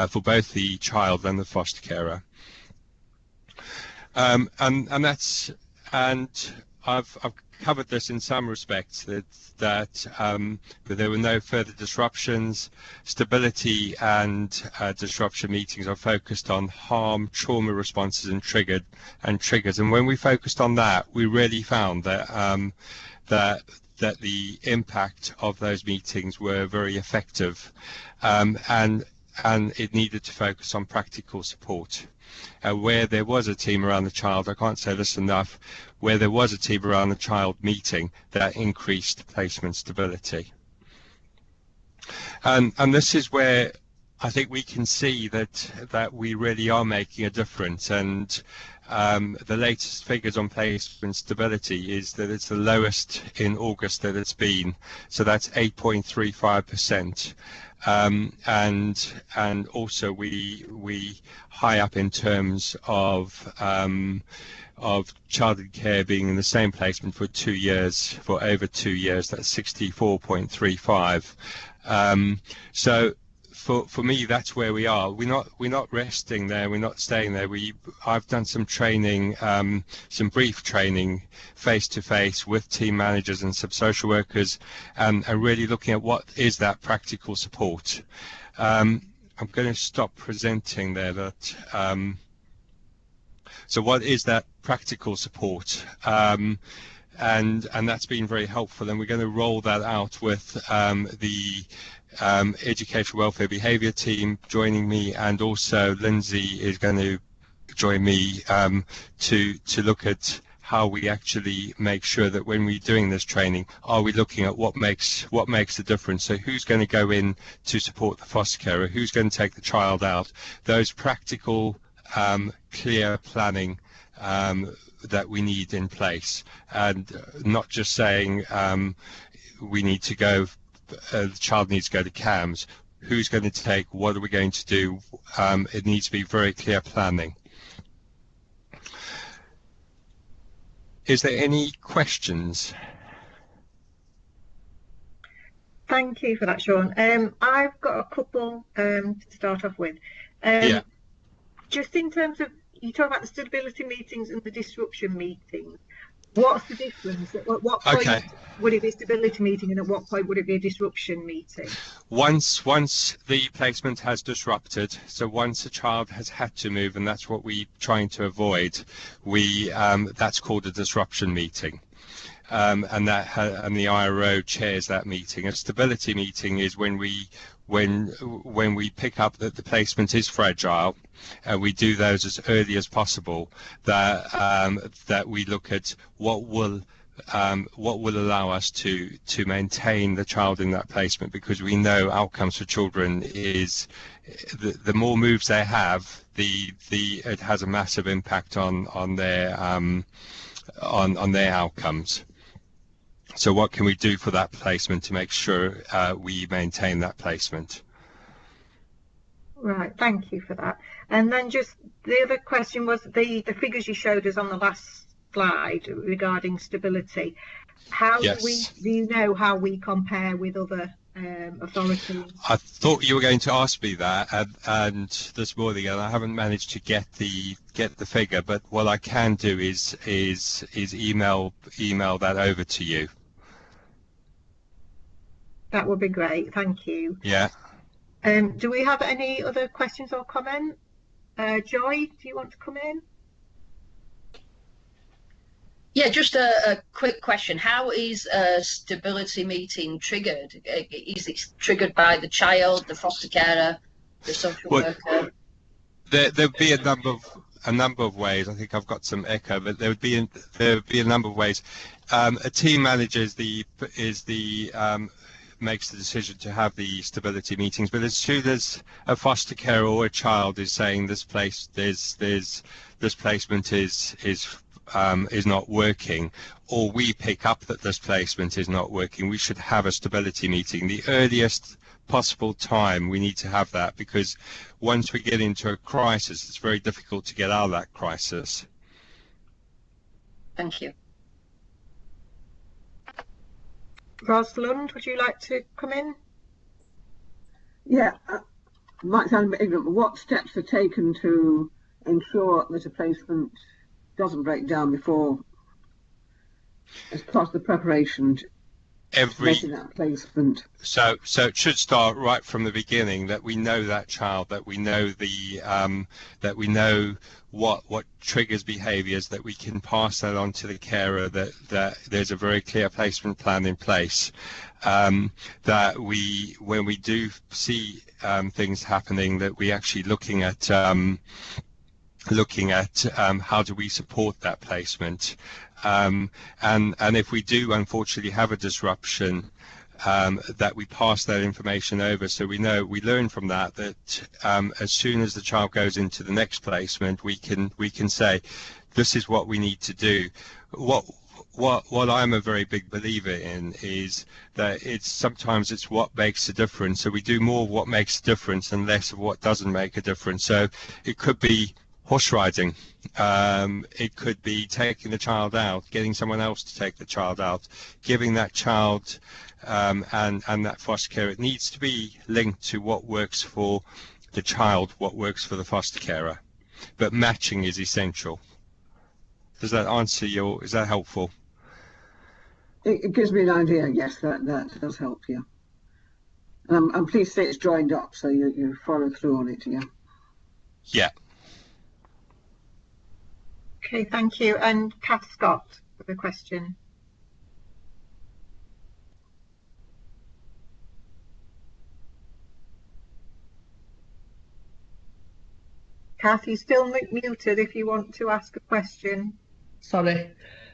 for both the child and the foster carer. And I've covered this in some respects, that there were no further disruptions. Stability and disruption meetings are focused on harm, trauma responses, and triggers. And when we focused on that, we really found that that the impact of those meetings were very effective, and it needed to focus on practical support. Where there was a team around the child, I can't say this enough, where there was a team around the child meeting, that increased placement stability. And this is where I think we can see that we really are making a difference. And the latest figures on placement stability is that it's the lowest in August that it's been. So that's 8.35%. And also we high up in terms of child in care being in the same placement for over 2 years. That's 64.35. So for me, that's where we are. We're not resting there. We're not staying there. I've done some training, some brief training, face to face with team managers and some social workers, and really looking at what is that practical support. I'm going to stop presenting there. So what is that practical support? And that's been very helpful. And we're going to roll that out with the educational welfare behaviour team joining me, and also Lindsay is going to join me to look at how we actually make sure that when we're doing this training, are we looking at what makes the difference? So who's going to go in to support the foster carer? Who's going to take the child out? Those practical, clear planning that we need in place, and not just saying we need to go. The child needs to go to CAMS. Who's going to take? What are we going to do? It needs to be very clear planning. Is there any questions? Thank you for that, Sean. I've got a couple to start off with. Just in terms of, you talk about the stability meetings and the disruption meetings. What's the difference? At what point would it be a stability meeting, and at what point would it be a disruption meeting? Once the placement has disrupted, so once a child has had to move, and that's what we're trying to avoid, that's called a disruption meeting. And the IRO chairs that meeting. A stability meeting is when we pick up that the placement is fragile, and we do those as early as possible. That we look at what will allow us to maintain the child in that placement, because we know outcomes for children is the more moves they have, it has a massive impact on their outcomes. So what can we do for that placement to make sure we maintain that placement? Right, thank you for that. And then just the other question was the figures you showed us on the last slide regarding stability. Do you know how we compare with other authorities? I thought you were going to ask me that, and this morning, and I haven't managed to get the figure. But what I can do is email that over to you. That would be great. Thank you. Yeah. Do we have any other questions or comments? Joy, do you want to come in? Yeah, just a quick question. How is a stability meeting triggered? Is it triggered by the child, the foster carer, the social worker? There'd be a number of ways. I think I've got some echo, but there would be a number of ways. A team manager makes the decision to have the stability meetings, but as soon as a foster carer or a child is saying this placement is working, or we pick up that this placement is not working, we should have a stability meeting. The earliest possible time we need to have that, because once we get into a crisis, it's very difficult to get out of that crisis. Thank you. Rosalind, would you like to come in? Yeah, might sound a bit ignorant, but what steps are taken to ensure that a placement doesn't break down before, as part of the preparation to making that placement? So it should start right from the beginning, that we know that child, that we know that we know what triggers behaviours, that we can pass that on to the carer, that there's a very clear placement plan in place, that we, when we do see things happening, that we actually looking at how do we support that placement, and if we do unfortunately have a disruption, that we pass that information over, so we learn from that as soon as the child goes into the next placement, we can say, this is what we need to do. What I'm a very big believer in is that sometimes it's what makes a difference, so we do more of what makes a difference and less of what doesn't make a difference. So it could be horse riding, it could be taking the child out, getting someone else to take the child out, giving that child and that foster care. It needs to be linked to what works for the child, what works for the foster carer, but matching is essential. Does that answer is that helpful? It gives me an idea, yes, that does help, yeah. And I'm pleased to say it's joined up, so you follow through on it, yeah. Yeah. Okay, thank you. And Kath Scott with a question. Kath, you're still muted if you want to ask a question. Sorry.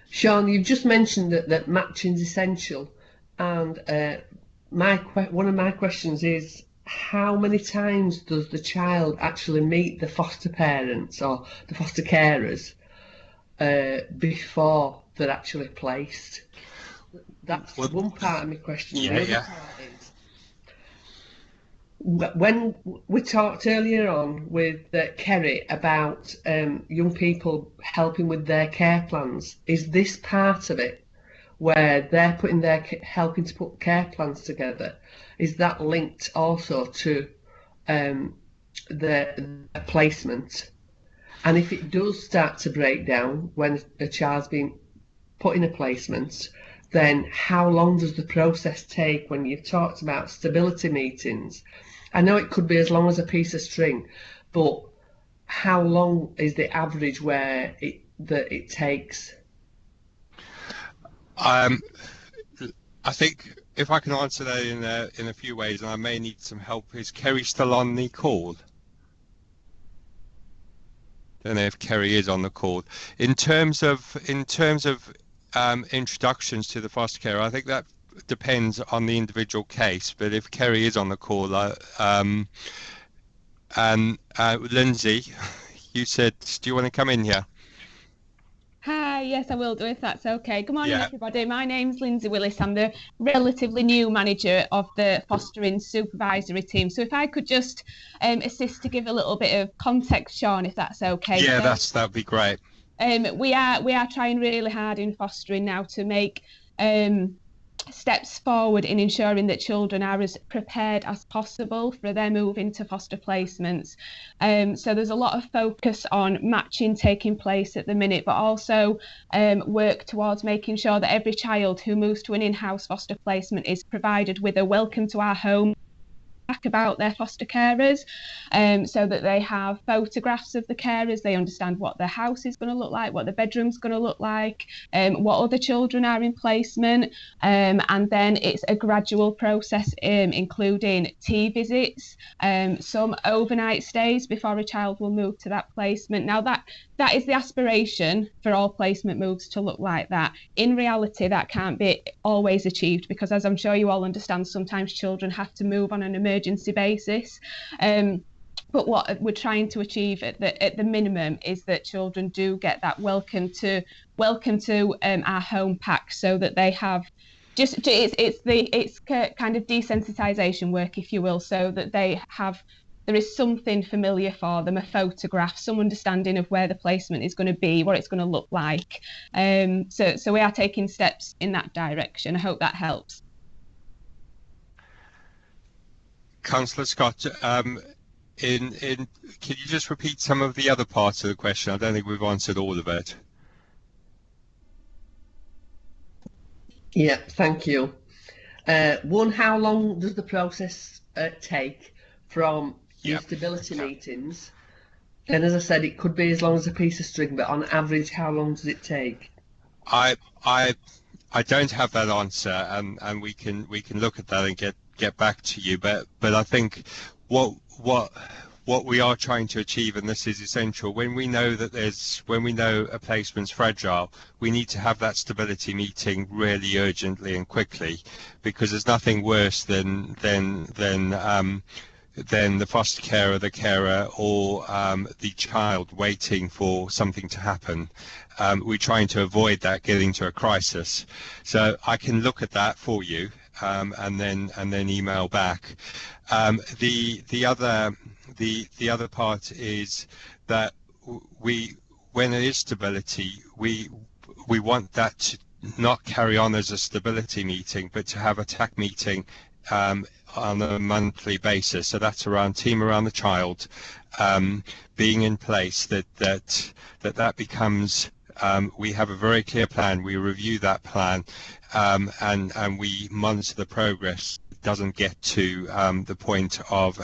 Sean, you've just mentioned that matching is essential, and one of my questions is, how many times does the child actually meet the foster parents or the foster carers before they're actually placed? That's one part of my question. Yeah, the other part is, when we talked earlier on with Kerry about young people helping with their care plans, is this part of it where they're helping to put care plans together? Is that linked also to the placement? And if it does start to break down when a child's been put in a placement, then how long does the process take? When you've talked about stability meetings, I know it could be as long as a piece of string, but how long is the average where it takes? I think if I can answer that in a few ways, and I may need some help. Is Kerry still on the call? Don't know if Kerry is on the call. In terms of introductions to the foster care, I think that depends on the individual case. But if Kerry is on the call, and Lindsay, you said, do you want to come in here? Hi, yes, I will do if that's okay. Good morning, everybody. My name's Lindsay Willis. I'm the relatively new manager of the fostering supervisory team. So if I could just assist to give a little bit of context, Sean, if that's okay. Yeah, that'd be great. We are trying really hard in fostering now to make steps forward in ensuring that children are as prepared as possible for their move into foster placements. So there's a lot of focus on matching taking place at the minute, but also work towards making sure that every child who moves to an in-house foster placement is provided with a welcome to our home about their foster carers, so that they have photographs of the carers, they understand what their house is going to look like, what the bedroom's going to look like, what other children are in placement, and then it's a gradual process, including tea visits, some overnight stays before a child will move to that placement. Now that is the aspiration for all placement moves to look like that. In reality, that can't be always achieved because, as I'm sure you all understand, sometimes children have to move on an emergency basis. But what we're trying to achieve at the minimum is that children do get that welcome to our home pack, so that they have it's kind of desensitization work, if you will, so that there is something familiar for them, a photograph, some understanding of where the placement is going to be, what it's going to look like. So we are taking steps in that direction. I hope that helps. Councillor Scott, can you just repeat some of the other parts of the question? I don't think we've answered all of it. Yeah, thank you. One, how long does the process take from your stability meetings? And as I said, it could be as long as a piece of string, but on average, how long does it take? I don't have that answer, and we can look at that and get back to you. But I think what we are trying to achieve, and this is essential, when we know a placement's fragile, we need to have that stability meeting really urgently and quickly, because there's nothing worse than the foster carer, the carer, or the child waiting for something to happen. We're trying to avoid that getting to a crisis. So I can look at that for you and then email back. The other part is that when it is stability, we want that to not carry on as a stability meeting, but to have a TAC meeting on a monthly basis. So that's team around the child being in place, that becomes we have a very clear plan, we review that plan, and we monitor the progress. It doesn't get to the point of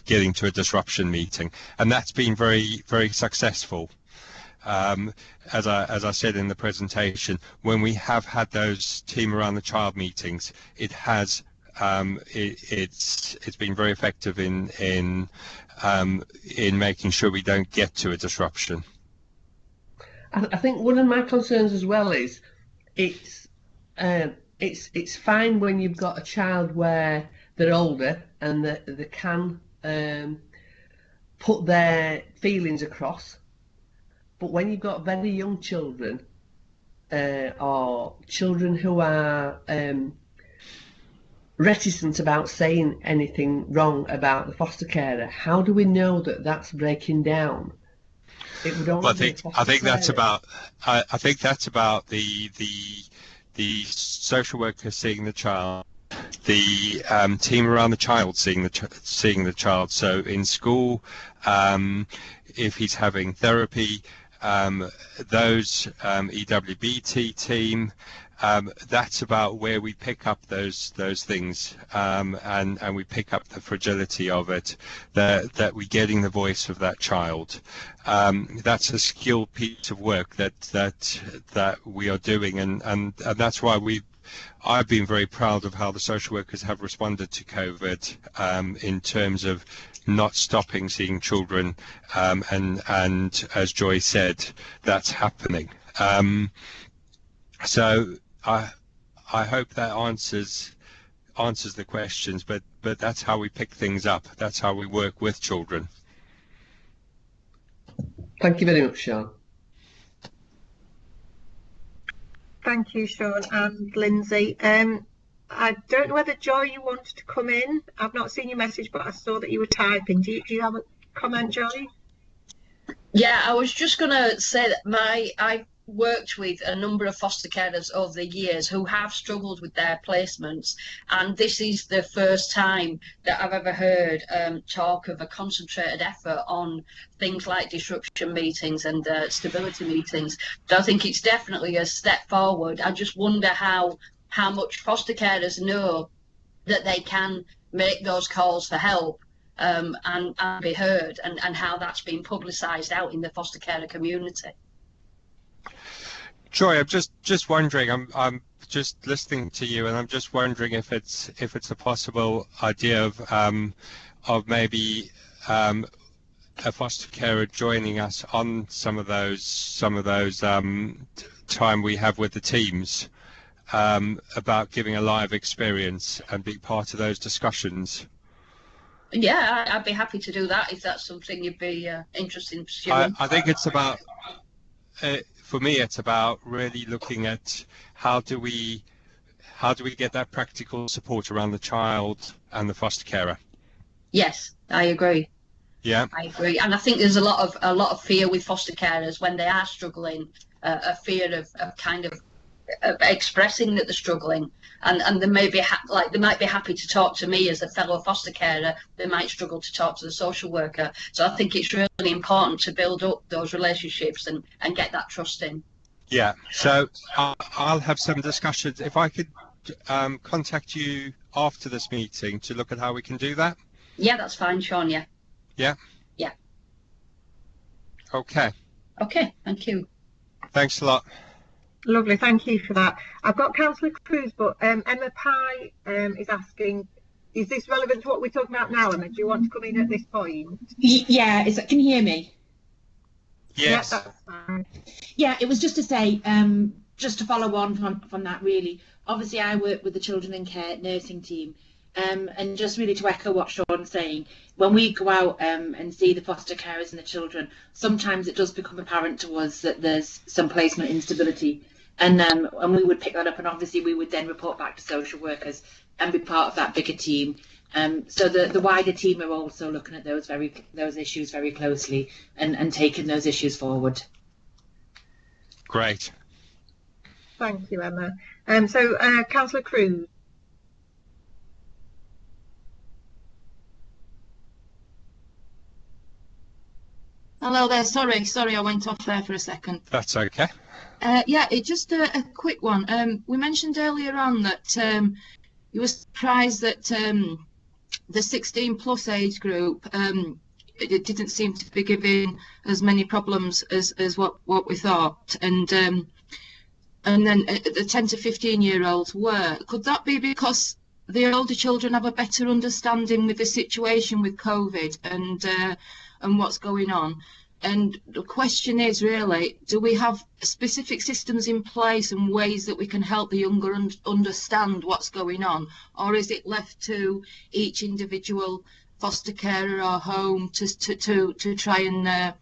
getting to a disruption meeting, and that's been very, very successful. As I said in the presentation, when we have had those team around the child meetings, it has it's been very effective in making sure we don't get to a disruption. I think one of my concerns as well is it's fine when you've got a child where they're older and they can put their feelings across. But when you've got very young children, or children who are reticent about saying anything wrong about the foster carer, how do we know that that's breaking down? It would only well, I think that's about the social worker seeing the child, the team around the child seeing the child. So in school, if he's having therapy, those EWBT team, that's about where we pick up those things, and we pick up the fragility of it, that we're getting the voice of that child. That's a skilled piece of work that we are doing, and that's why I've been very proud of how the social workers have responded to COVID, in terms of not stopping seeing children, and as Joy said, that's happening. So I hope that answers the questions, but that's how we pick things up. That's how we work with children. Thank you very much, Sean. Thank you, Sean and Lindsay. I don't know whether, Joy, you wanted to come in. I've not seen your message, but I saw that you were typing. Do you have a comment, Joy? Yeah, I was just going to say that I've worked with a number of foster carers over the years who have struggled with their placements, and this is the first time that I've ever heard talk of a concentrated effort on things like disruption meetings and stability meetings. So I think it's definitely a step forward. I just wonder how much foster carers know that they can make those calls for help, and be heard, and how that's been publicised out in the foster carer community. Joy, I'm just wondering. I'm just listening to you, and I'm just wondering if it's a possible idea of maybe a foster carer joining us on some of those time we have with the teams, about giving a live experience and being part of those discussions. Yeah, I'd be happy to do that if that's something you'd be interested in pursuing. I think it's about, for me, it's about really looking at how do we get that practical support around the child and the foster carer. Yes, I agree. Yeah, I agree, and I think there's a lot of fear with foster carers when they are struggling, a fear of kind of expressing that they're struggling, and they may be they might be happy to talk to me as a fellow foster carer. They might struggle to talk to the social worker. So I think it's really important to build up those relationships and get that trust in. Yeah. So I'll have some discussions. If I could contact you after this meeting to look at how we can do that. Yeah, that's fine, Sean. Yeah. Yeah. Yeah. Okay. Okay. Thank you. Thanks a lot. Lovely, thank you for that. I've got Councillor Cruz, but Emma Pye is asking, is this relevant to what we're talking about now, Emma? Do you want to come in at this point? Yeah, can you hear me? Yes. Yeah, that's fine. Yeah, it was just to say, just to follow on from that really. Obviously I work with the Children in Care nursing team, and just really to echo what Sean's saying, when we go out and see the foster carers and the children, sometimes it does become apparent to us that there's some placement instability. And we would pick that up, and obviously we would then report back to social workers and be part of that bigger team. So the wider team are also looking at those issues very closely and taking those issues forward. Great. Thank you, Emma. So Councillor Cruz. Hello there. Sorry, I went off there for a second. That's okay. Yeah, it's just a quick one. We mentioned earlier on that you were surprised that the 16 plus age group it didn't seem to be giving as many problems as what we thought, and then the 10 to 15-year-olds were. Could that be because the older children have a better understanding with the situation with COVID and what's going on? And the question is really, do we have specific systems in place and ways that we can help the younger understand what's going on, or is it left to each individual foster carer or home to try and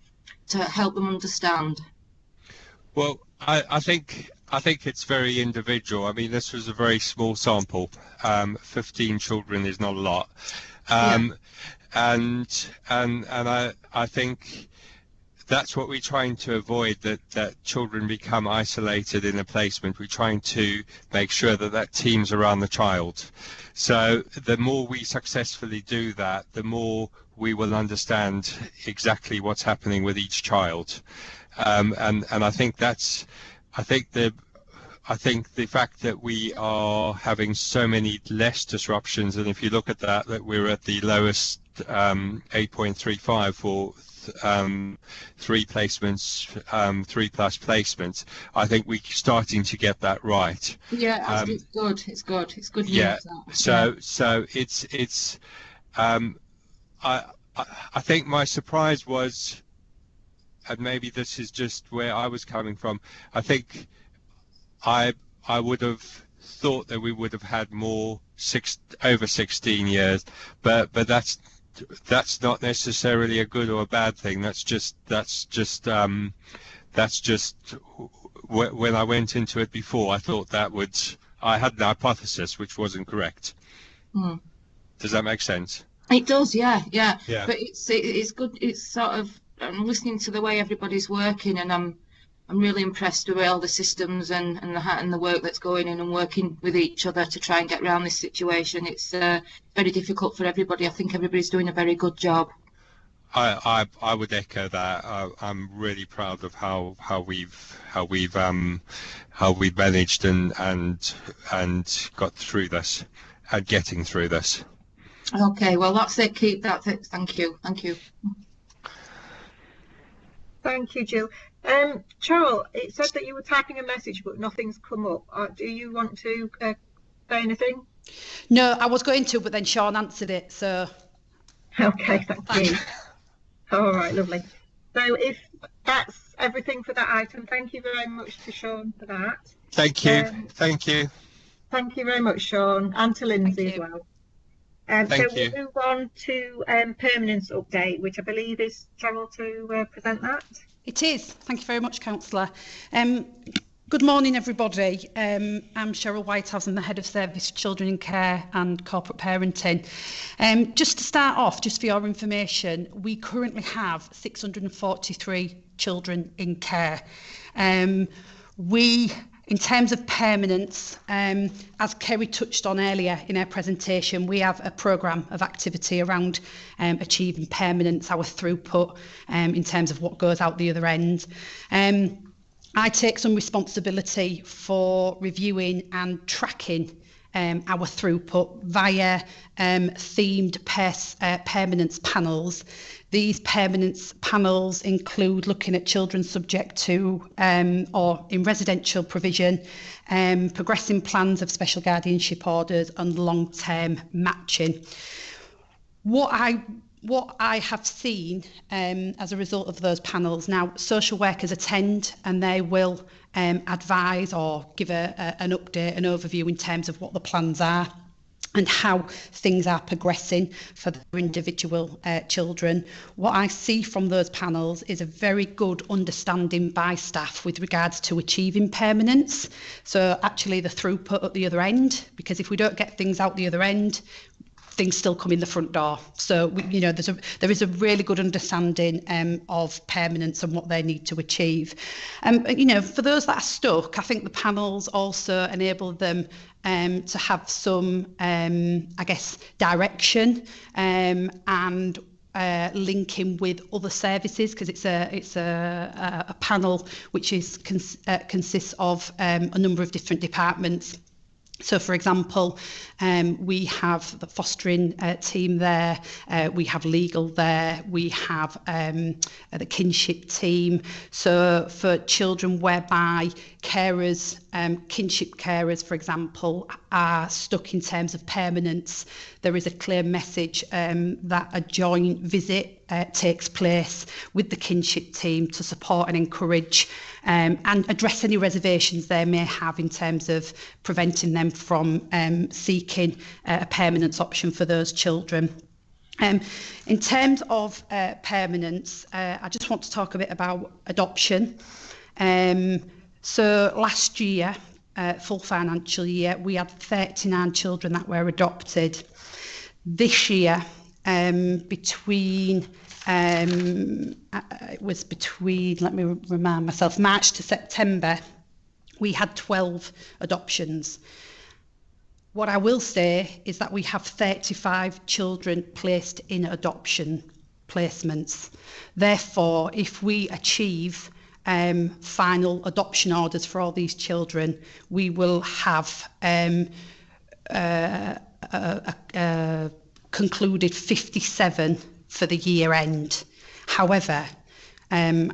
to help them understand? Well, I think it's very individual. I mean, this was a very small sample. 15 children is not a lot, and I think that's what we're trying to avoid, that children become isolated in a placement. We're trying to make sure that team's around the child. So the more we successfully do that, the more we will understand exactly what's happening with each child. And I think the fact that we are having so many less disruptions, and if you look at that we're at the lowest 8.35 for 3 placements, 3+ placements, I think we're starting to get that right. Yeah, it's good. It's good news. Yeah. So it's I think my surprise was, and maybe this is just where I was coming from, I think I would have thought that we would have had more over 16 years, but that's not necessarily a good or a bad thing. That's just when I went into it before, I thought I had an hypothesis which wasn't correct. Does that make sense? It does, yeah. But it's good. It's sort of, I'm listening to the way everybody's working, and I'm really impressed with all the systems and the work that's going in and working with each other to try and get around this situation. It's very difficult for everybody. I think everybody's doing a very good job. I would echo that. I'm really proud of how we've managed and got through this and getting through this. Okay, well that's it. Keep that. Thank you. Thank you, Jill. Charles, it said that you were typing a message, but nothing's come up. Do you want to say anything? No, I was going to, but then Sean answered it, so. Okay, thank you. All right, lovely. So if that's everything for that item, thank you very much to Sean for that. Thank you. Thank you. Thank you very much, Sean, and to Lindsay as well. Thank So you. we'll move on to permanence update, which I believe is Cheryl to present that. It is. Thank you very much, Councillor. Good morning, everybody. I'm Cheryl Whitehouse. I'm the Head of Service for Children in Care and Corporate Parenting. Just to start off, just for your information, we currently have 643 children in care. In terms of permanence, as Kerry touched on earlier in her presentation, we have a programme of activity around achieving permanence, our throughput in terms of what goes out the other end. I take some responsibility for reviewing and tracking our throughput via themed permanence panels. These permanence panels include looking at children subject to or in residential provision, progressing plans of special guardianship orders and long-term matching. What I have seen as a result of those panels, now social workers attend and they will advise or give an update, an overview in terms of what the plans are and how things are progressing for the individual children. What I see from those panels is a very good understanding by staff with regards to achieving permanence. So actually the throughput at the other end, because if we don't get things out the other end, things still come in the front door. So, there is a really good understanding of permanence and what they need to achieve. For those that are stuck, I think the panels also enable them to have some, direction and linking with other services, because it's a panel which consists of a number of different departments. So, for example, we have the fostering team there, we have legal there, we have the kinship team. So for children whereby carers, kinship carers, for example, are stuck in terms of permanence, there is a clear message that a joint visit takes place with the kinship team to support and encourage and address any reservations they may have in terms of preventing them from seeking a permanence option for those children. In terms of permanence, I just want to talk a bit about adoption. So last year, full financial year, we had 39 children that were adopted. This year, it was between, let me remind myself, March to September, we had 12 adoptions. What I will say is that we have 35 children placed in adoption placements. Therefore, if we achieve final adoption orders for all these children, we will have concluded 57 for the year end. However, I'm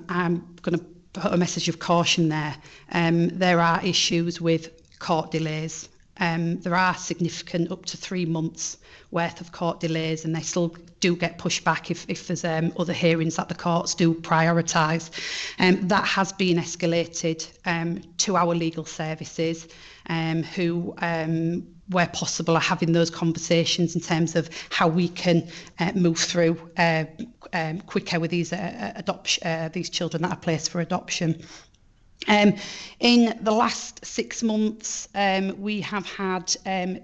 going to put a message of caution there. There are issues with court delays. There are significant up to 3 months worth of court delays, and they still do get pushed back if there's other hearings that the courts do prioritise. That has been escalated to our legal services, who where possible are having those conversations in terms of how we can move through quicker with these these children that are placed for adoption. In the last 6 months, we have had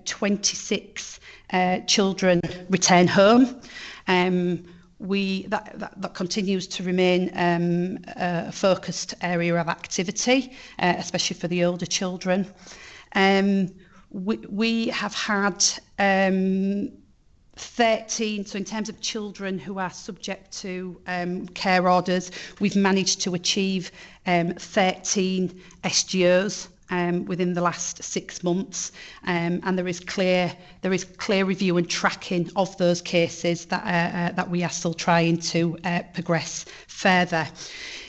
26 children return home. That continues to remain a focused area of activity, especially for the older children. We have had 13, so in terms of children who are subject to care orders, we've managed to achieve 13 SGOs within the last 6 months, and there is clear review and tracking of those cases that we are still trying to progress further.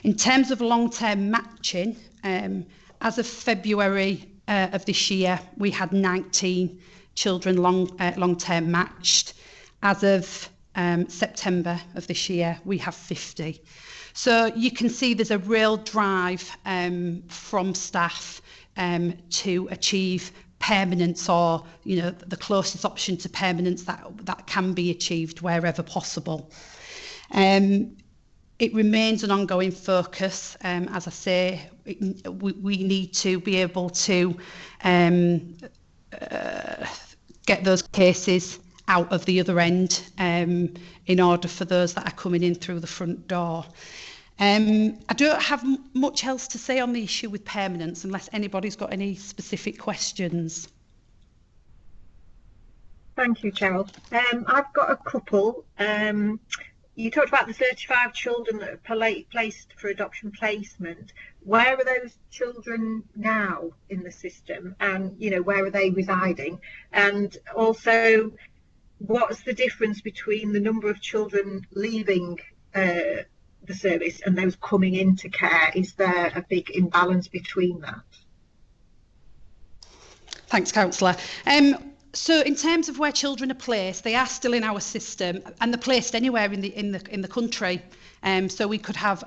In terms of long-term matching, as of February of this year, we had 19 children long-term matched. As of September of this year, we have 50. So you can see there's a real drive from staff to achieve permanence, or the closest option to permanence that can be achieved wherever possible. It remains an ongoing focus. As I say, we need to be able to get those cases out of the other end in order for those that are coming in through the front door. I don't have much else to say on the issue with permanence unless anybody's got any specific questions. Thank you, Cheryl. I've got a couple. You talked about the 35 children that are placed for adoption placement. Where are those children now in the system, and where are they residing? And also, what's the difference between the number of children leaving the service and those coming into care? Is there a big imbalance between that? Thanks, Councillor. So in terms of where children are placed, they are still in our system, and they're placed anywhere in the country. So we could have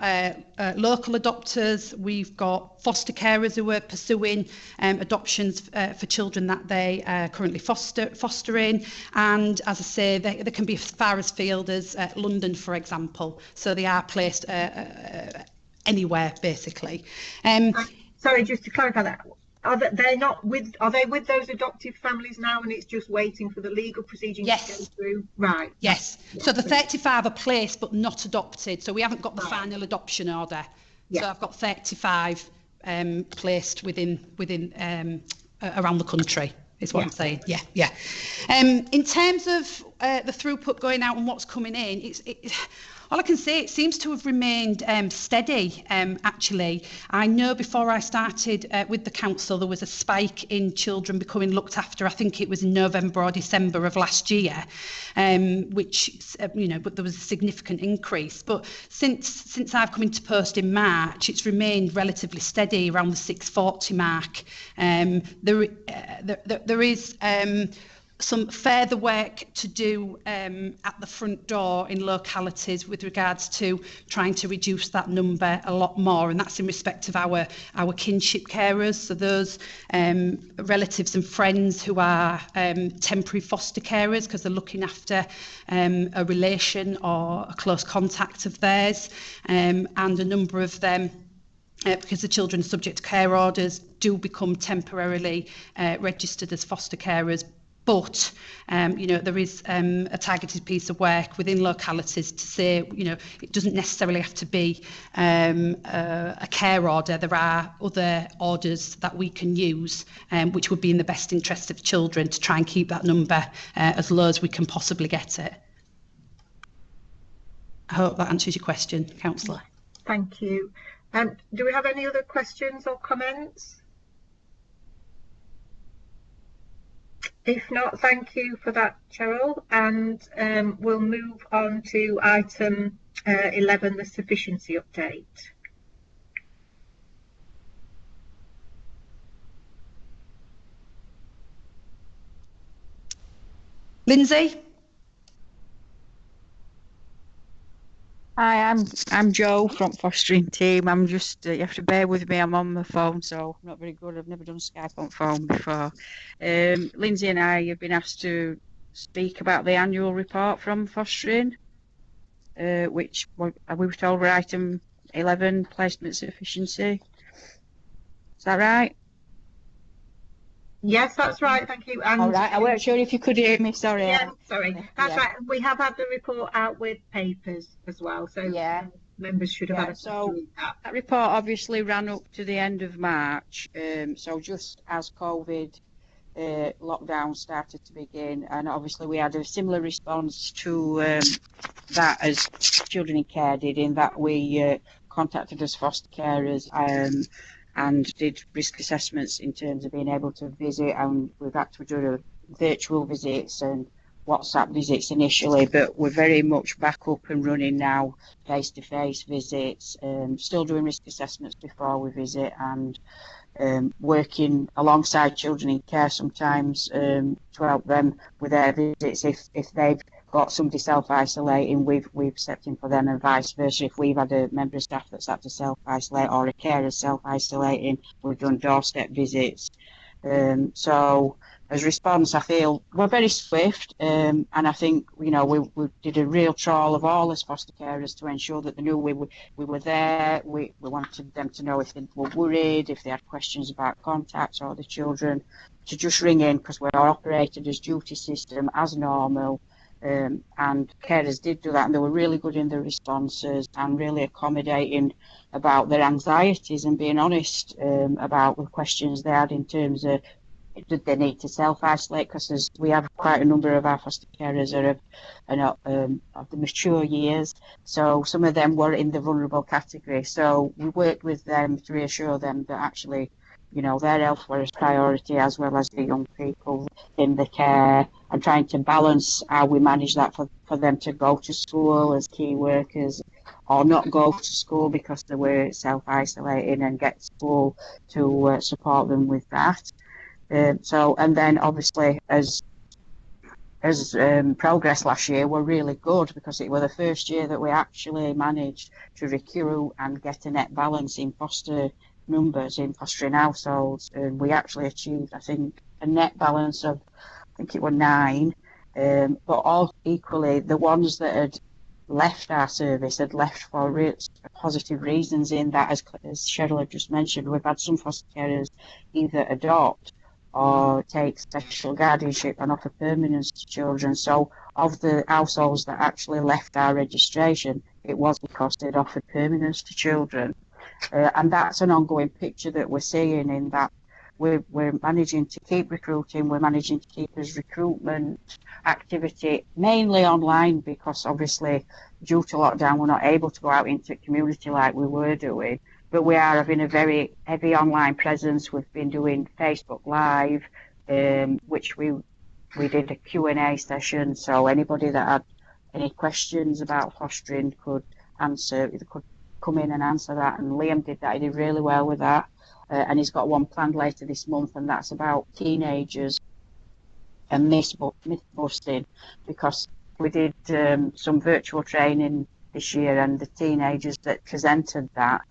local adopters. We've got foster carers who are pursuing adoptions for children that they are currently fostering. And as I say, they can be as far afield as London, for example. So they are placed anywhere, basically. Sorry, just to clarify that. Are they with those adoptive families now, and it's just waiting for the legal proceedings to go through? Right. Yes. So the 35 are placed but not adopted. So we haven't got the final adoption order. Yeah. So I've got 35 placed within around the country, is what I'm saying. Yeah. In terms of the throughput going out and what's coming in, all I can say, it seems to have remained steady, actually. I know before I started with the council, there was a spike in children becoming looked after. I think it was in November or December of last year, which, but there was a significant increase. But since I've come into post in March, it's remained relatively steady around the 640 mark. There is some further work to do at the front door in localities with regards to trying to reduce that number a lot more, and that's in respect of our kinship carers, so those relatives and friends who are temporary foster carers because they're looking after a relation or a close contact of theirs, and a number of them, because the children subject to care orders, do become temporarily registered as foster carers. But, there is a targeted piece of work within localities to say, it doesn't necessarily have to be a care order. There are other orders that we can use, which would be in the best interest of children, to try and keep that number as low as we can possibly get it. I hope that answers your question, Councillor. Thank you. Do we have any other questions or comments? If not, thank you for that, Cheryl, and we'll move on to item 11, the sufficiency update. Lindsay? Hi, I'm Jo from fostering team. I'm just you have to bear with me. I'm on my phone, so I'm not very good. I've never done Skype on phone before. Lindsay and I have been asked to speak about the annual report from fostering, which we were told were item 11, placement sufficiency. Is that right? Yes, that's right. Thank you. And all right. I weren't sure if you could hear me. Sorry. Yeah, sorry. That's right. We have had the report out with papers as well, so members should have had a chance to read that. That report obviously ran up to the end of March. So just as COVID lockdown started to begin, and obviously we had a similar response to that as Children in Care did, in that we contacted as foster carers and did risk assessments in terms of being able to visit, and we've had to do virtual visits and WhatsApp visits initially, but we're very much back up and running now, face-to-face visits, still doing risk assessments before we visit, and working alongside Children in Care sometimes to help them with their visits if they've got somebody self-isolating, we've stepped in for them, and vice versa. If we've had a member of staff that's had to self-isolate or a carer self-isolating, we've done doorstep visits. So as response, I feel we're very swift, and I think we did a real trial of all as foster carers to ensure that they knew we were there. We wanted them to know if they were worried, if they had questions about contacts or the children, to just ring in, because we're operated as duty system as normal. And carers did do that, and they were really good in their responses and really accommodating about their anxieties and being honest about the questions they had in terms of did they need to self-isolate, because we have quite a number of our foster carers of the mature years, so some of them were in the vulnerable category. So we worked with them to reassure them that actually their health was priority, as well as the young people in the care, and trying to balance how we manage that for them to go to school as key workers or not go to school because they were self-isolating, and get school to support them with that. And then obviously as progress last year were really good, because it was the first year that we actually managed to recruit and get a net balance in foster numbers in fostering households. We actually achieved, I think, a net balance of, I think it was 9, but all equally the ones that had left our service had left for positive reasons, in that, as Cheryl had just mentioned, we've had some foster carers either adopt or take special guardianship and offer permanence to children. So of the households that actually left our registration, it was because they'd offered permanence to children. And that's an ongoing picture that we're seeing, in that we're managing to keep recruiting, we're managing to keep his recruitment activity mainly online, because obviously due to lockdown we're not able to go out into the community like we were doing. But we are having a very heavy online presence. We've been doing Facebook Live, which we did a Q&A session, so anybody that had any questions about fostering could come in and answer that, and Liam did that. He did really well with that, and he's got one planned later this month, and that's about teenagers and myth busting, because we did some virtual training this year, and the teenagers that presented that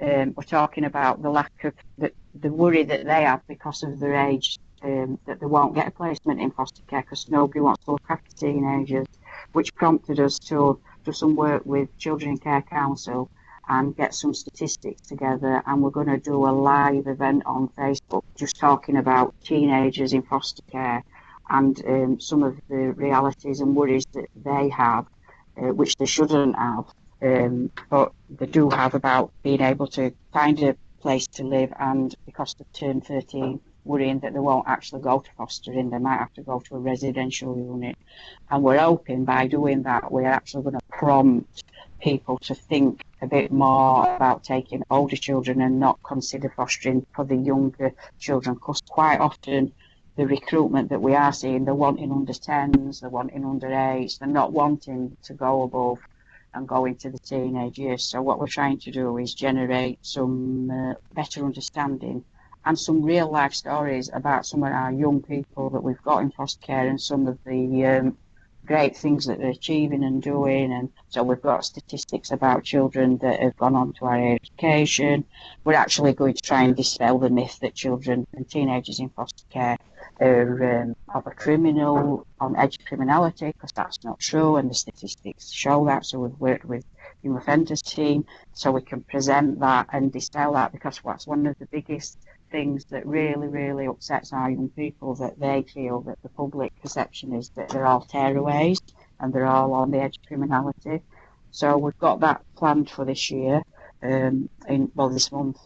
we're talking about the lack of the worry that they have because of their age, that they won't get a placement in foster care because nobody wants to look after teenagers, which prompted us to do some work with Children in Care Council and get some statistics together. And we're going to do a live event on Facebook just talking about teenagers in foster care and some of the realities and worries that they have, which they shouldn't have. But they do have, about being able to find a place to live, and because they've turned 13, worrying that they won't actually go to fostering, they might have to go to a residential unit. And we're hoping by doing that we're actually going to prompt people to think a bit more about taking older children and not consider fostering for the younger children, because quite often the recruitment that we are seeing, they're wanting under 10s, they're wanting under 8s, they're not wanting to go above and go into the teenage years. So what we're trying to do is generate some better understanding and some real life stories about some of our young people that we've got in foster care, and some of the great things that they're achieving and doing. And so we've got statistics about children that have gone on to our education. We're actually going to try and dispel the myth that children and teenagers in foster care are of a criminal, on edge of criminality, because that's not true, and the statistics show that. So we've worked with the young offenders team so we can present that and dispel that, because that's one of the biggest things that really upsets our young people, that they feel that the public perception is that they're all tearaways and they're all on the edge of criminality. So we've got that planned for this year, this month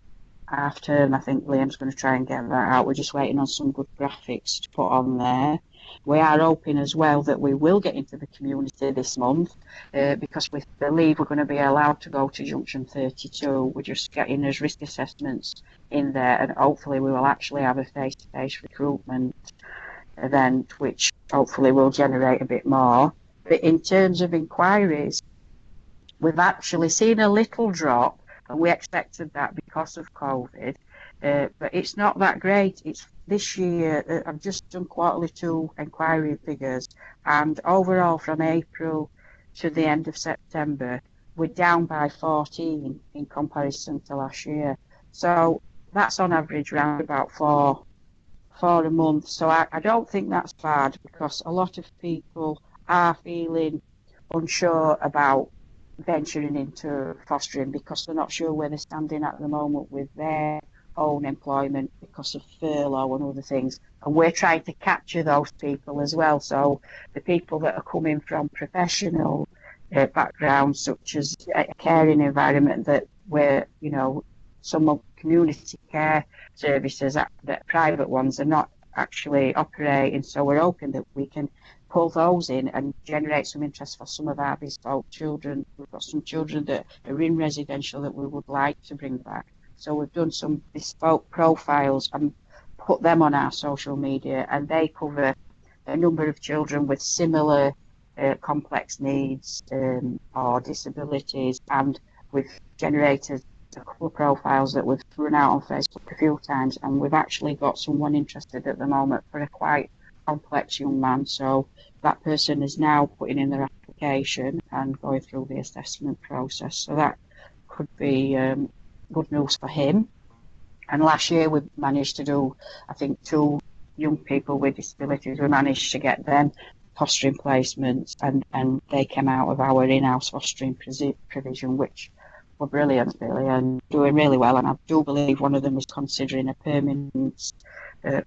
after, and I think Liam's going to try and get that out. We're just waiting on some good graphics to put on there. We are hoping as well that we will get into the community this month, because we believe we're going to be allowed to go to Junction 32. We're just getting those risk assessments in there, and hopefully we will actually have a face-to-face recruitment event, which hopefully will generate a bit more. But in terms of inquiries, we've actually seen a little drop, and we expected that because of COVID, but it's not that great. It's this year, I've just done quarterly 2 inquiry figures, and overall from April to the end of September, we're down by 14 in comparison to last year. So that's on average around about 4 for a month. So I don't think that's bad, because a lot of people are feeling unsure about venturing into fostering because they're not sure where they're standing at the moment with their own employment because of furlough and other things. And we're trying to capture those people as well. So the people that are coming from professional backgrounds, such as a caring environment, that where, you know, some of community care services that private ones are not actually operating. So we're hoping that we can pull those in and generate some interest for some of our bespoke children. We've got some children that are in residential that we would like to bring back. So we've done some bespoke profiles and put them on our social media, and they cover a number of children with similar complex needs or disabilities, and we've generated a couple of profiles that we've run out on Facebook a few times, and we've actually got someone interested at the moment for a quite complex young man. So that person is now putting in their application and going through the assessment process. So that could be good news for him. And last year we managed to do, I think, 2 young people with disabilities. We managed to get them fostering placements, and they came out of our in-house fostering provision, which were brilliant, really, and doing really well. And I do believe one of them is considering a permanence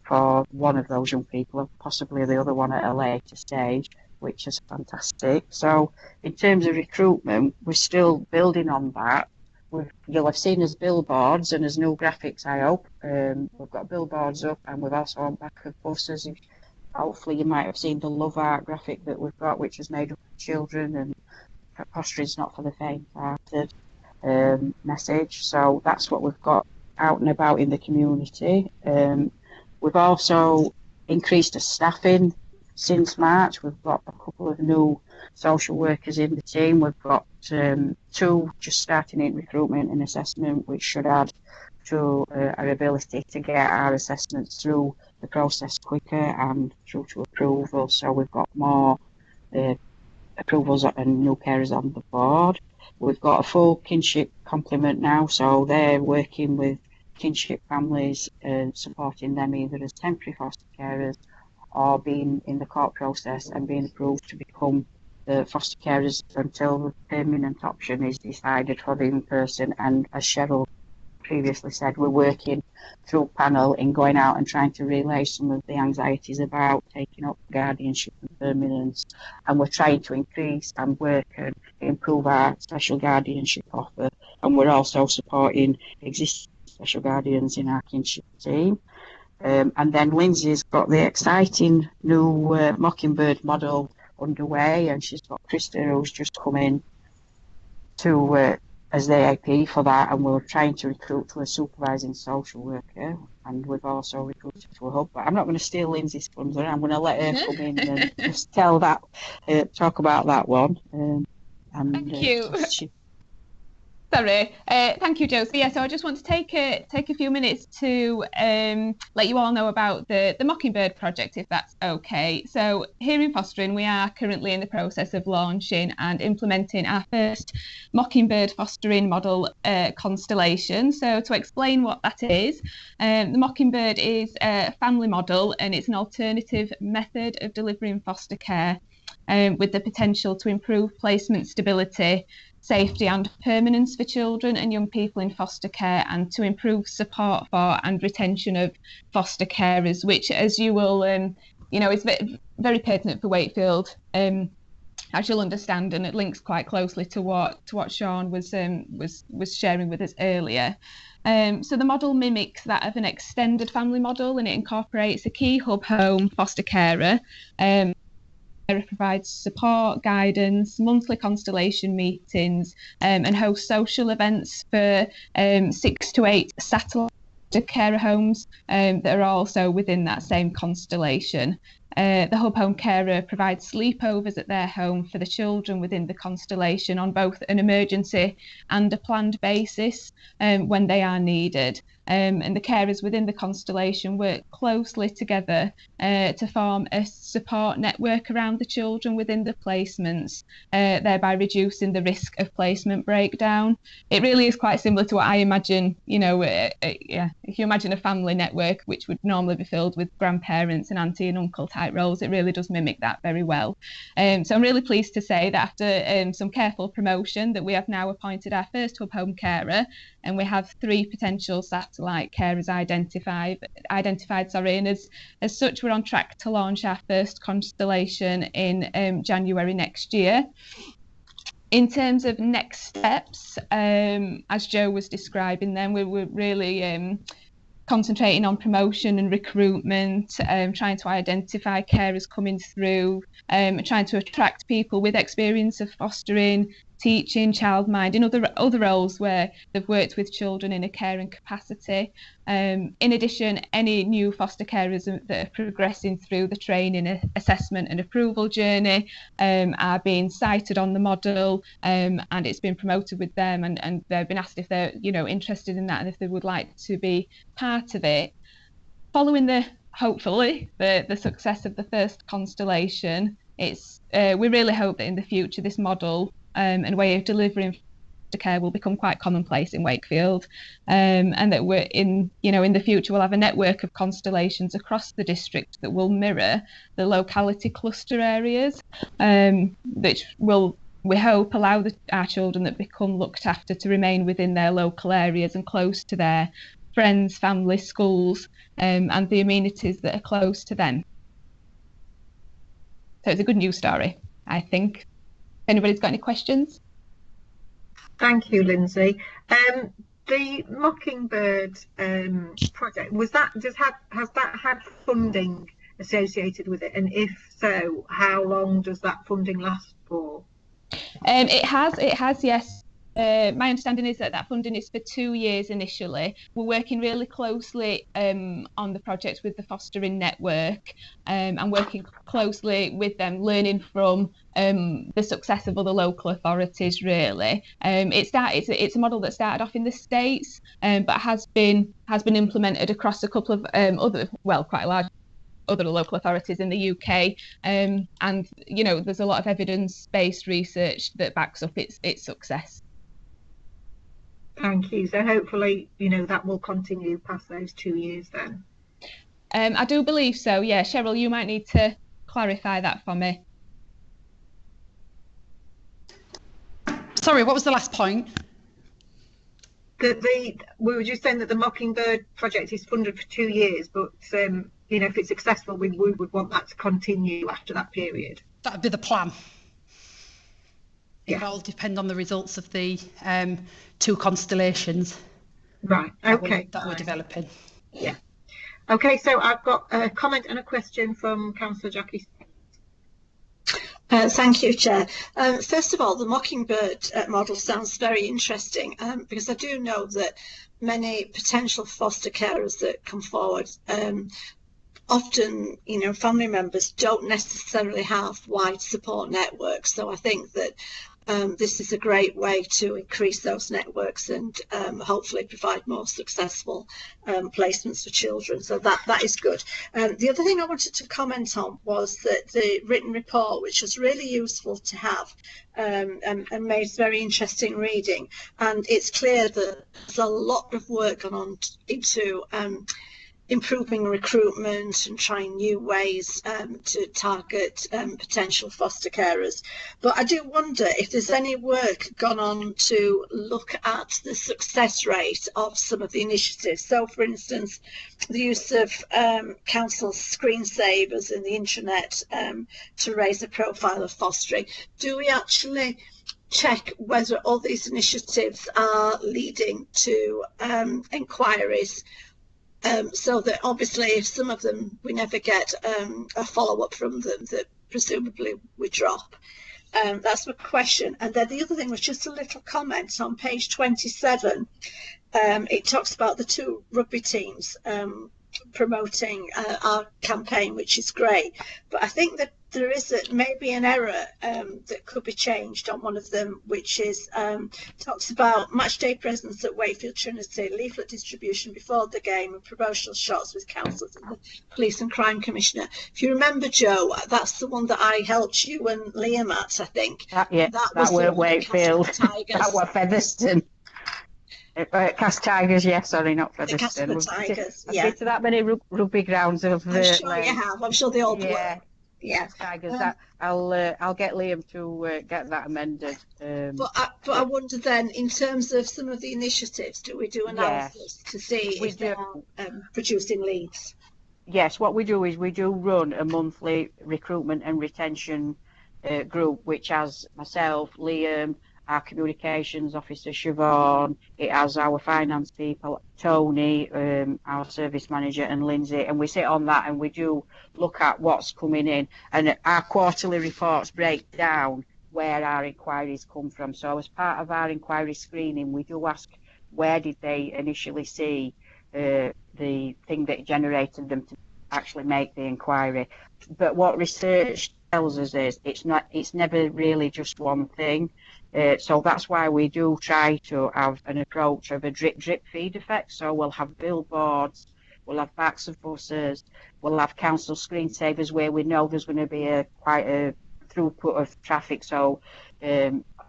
for one of those young people, and possibly the other one at a later stage, which is fantastic. So in terms of recruitment, we're still building on that. You'll have seen as billboards and as new graphics, I hope. We've got billboards up, and we've also on back of buses. Hopefully you might have seen the Love Art graphic that we've got, which is made up of children, and Fostering's not for the faint-hearted message. So that's what we've got out and about in the community. We've also increased the staffing since March. We've got a couple of new social workers in the team. We've got 2 just starting in recruitment and assessment, which should add to our ability to get our assessments through the process quicker and through to approval. So we've got more approvals and new carers on the board. We've got a full kinship complement now, so they're working with kinship families and supporting them either as temporary foster carers or being in the court process and being approved to become the foster carers until the permanent option is decided for the young person. And as Cheryl previously said, we're working through panel in going out and trying to relay some of the anxieties about taking up guardianship and permanence, and we're trying to increase and work and improve our special guardianship offer, and we're also supporting existing special guardians in our kinship team. And then Lindsay's got the exciting new Mockingbird model underway, and she's got Krista, who's just come in to as the AP for that, and we're trying to recruit to a supervising social worker, and we've also recruited to a hub. But I'm not going to steal Lindsay's thunder. I'm going to let her come in and just tell that, talk about that one. Thank you. Sorry, thank you, Jo. So yeah, so I just want to take a few minutes to let you all know about the Mockingbird project, if that's okay. So here in Fostering, we are currently in the process of launching and implementing our first Mockingbird fostering model constellation. So to explain what that is, the Mockingbird is a family model, and it's an alternative method of delivering foster care with the potential to improve placement stability, safety and permanence for children and young people in foster care, and to improve support for and retention of foster carers, which, as you will, is very pertinent for Wakefield, as you'll understand, and it links quite closely to what Sean was sharing with us earlier. So the model mimics that of an extended family model, and it incorporates a key hub home foster carer. It provides support, guidance, monthly constellation meetings, and hosts social events for 6 to 8 satellite carer homes that are also within that same constellation. The hub home carer provides sleepovers at their home for the children within the constellation on both an emergency and a planned basis when they are needed. And the carers within the constellation work closely together to form a support network around the children within the placements, thereby reducing the risk of placement breakdown. It really is quite similar to what I imagine, if you imagine a family network which would normally be filled with grandparents and auntie and uncle type roles, it really does mimic that very well. So I'm really pleased to say that after some careful promotion that we have now appointed our first hub home carer, and we have 3 potential satellite carers identified, and as such we're on track to launch our first constellation in January next year. In terms of next steps, as Joe was describing then, we're really concentrating on promotion and recruitment, trying to identify carers coming through, trying to attract people with experience of fostering, teaching, childminding, other roles where they've worked with children in a caring capacity. In addition, any new foster carers that are progressing through the training, assessment and approval journey are being cited on the model, and it's been promoted with them, and they've been asked if they're interested in that and if they would like to be part of it. Following hopefully the success of the first constellation, we really hope that in the future this model and way of delivering foster care will become quite commonplace in Wakefield, and that we're in the future we'll have a network of constellations across the district that will mirror the locality cluster areas, which will, we hope, allow our children that become looked after to remain within their local areas and close to their friends, family, schools, and the amenities that are close to them. So it's a good news story, I think. Anybody's got any questions? Thank you, Lindsay. The Mockingbird project, has that had funding associated with it? And if so, how long does that funding last for? It has, yes. My understanding is that funding is for 2 years initially. We're working really closely on the project with the fostering network, and working closely with them, learning from the success of other local authorities. Really, it's a model that started off in the States, but has been implemented across a couple of quite a large other local authorities in the UK, and there's a lot of evidence-based research that backs up its success. Thank you. So hopefully, that will continue past those 2 years then. I do believe so, yeah. Cheryl, you might need to clarify that for me. Sorry, what was the last point? We were just saying that the Mockingbird project is funded for 2 years, but if it's successful, we would want that to continue after that period. That would be the plan. Yeah. It all depend on the results of the 2 constellations. Right. Okay. That we're developing. Yeah. Okay. So I've got a comment and a question from Councillor Jackie. Thank you, Chair. First of all, the Mockingbird model sounds very interesting, because I do know that many potential foster carers that come forward, often, family members don't necessarily have wide support networks. So I think that this is a great way to increase those networks and hopefully provide more successful placements for children. So that is good. The other thing I wanted to comment on was that the written report, which was really useful to have, and made very interesting reading. And it's clear that there's a lot of work gone on into improving recruitment and trying new ways to target potential foster carers. But I do wonder if there's any work gone on to look at the success rate of some of the initiatives. So, for instance, the use of council screensavers in the intranet to raise the profile of fostering. Do we actually check whether all these initiatives are leading to inquiries? So that obviously if some of them we never get a follow-up from them, that presumably we drop. That's my question. And then the other thing was just a little comment on page 27. It talks about the 2 rugby teams promoting our campaign, which is great. But I think that there is maybe an error that could be changed on one of them, which is talks about match day presence at Wakefield Trinity, leaflet distribution before the game, and promotional shots with councillors and the police and crime commissioner. If you remember, Joe, that's the one that I helped you and Liam at, I think. That were Wakefield. That were Featherstone. Cast Tigers, yes, sorry, not Featherstone. The Tigers, I've been to that many rugby grounds of I'm sure you have. I'm sure they all yeah. Yeah, Tigers. I'll get Liam to get that amended. But I wonder then, in terms of some of the initiatives, do we do analysis to see if they are producing leads? Yes, what we do is we do run a monthly recruitment and retention group, which has myself, Liam, our communications officer Siobhan, it has our finance people, Tony, our service manager, and Lindsay, and we sit on that and we do look at what's coming in, and our quarterly reports break down where our inquiries come from. So as part of our inquiry screening, we do ask where did they initially see the thing that generated them to actually make the inquiry. But what research tells us is it's never really just one thing. So that's why we do try to have an approach of a drip feed effect. So we'll have billboards, we'll have backs of buses, we'll have council screensavers where we know there's going to be quite a throughput of traffic. So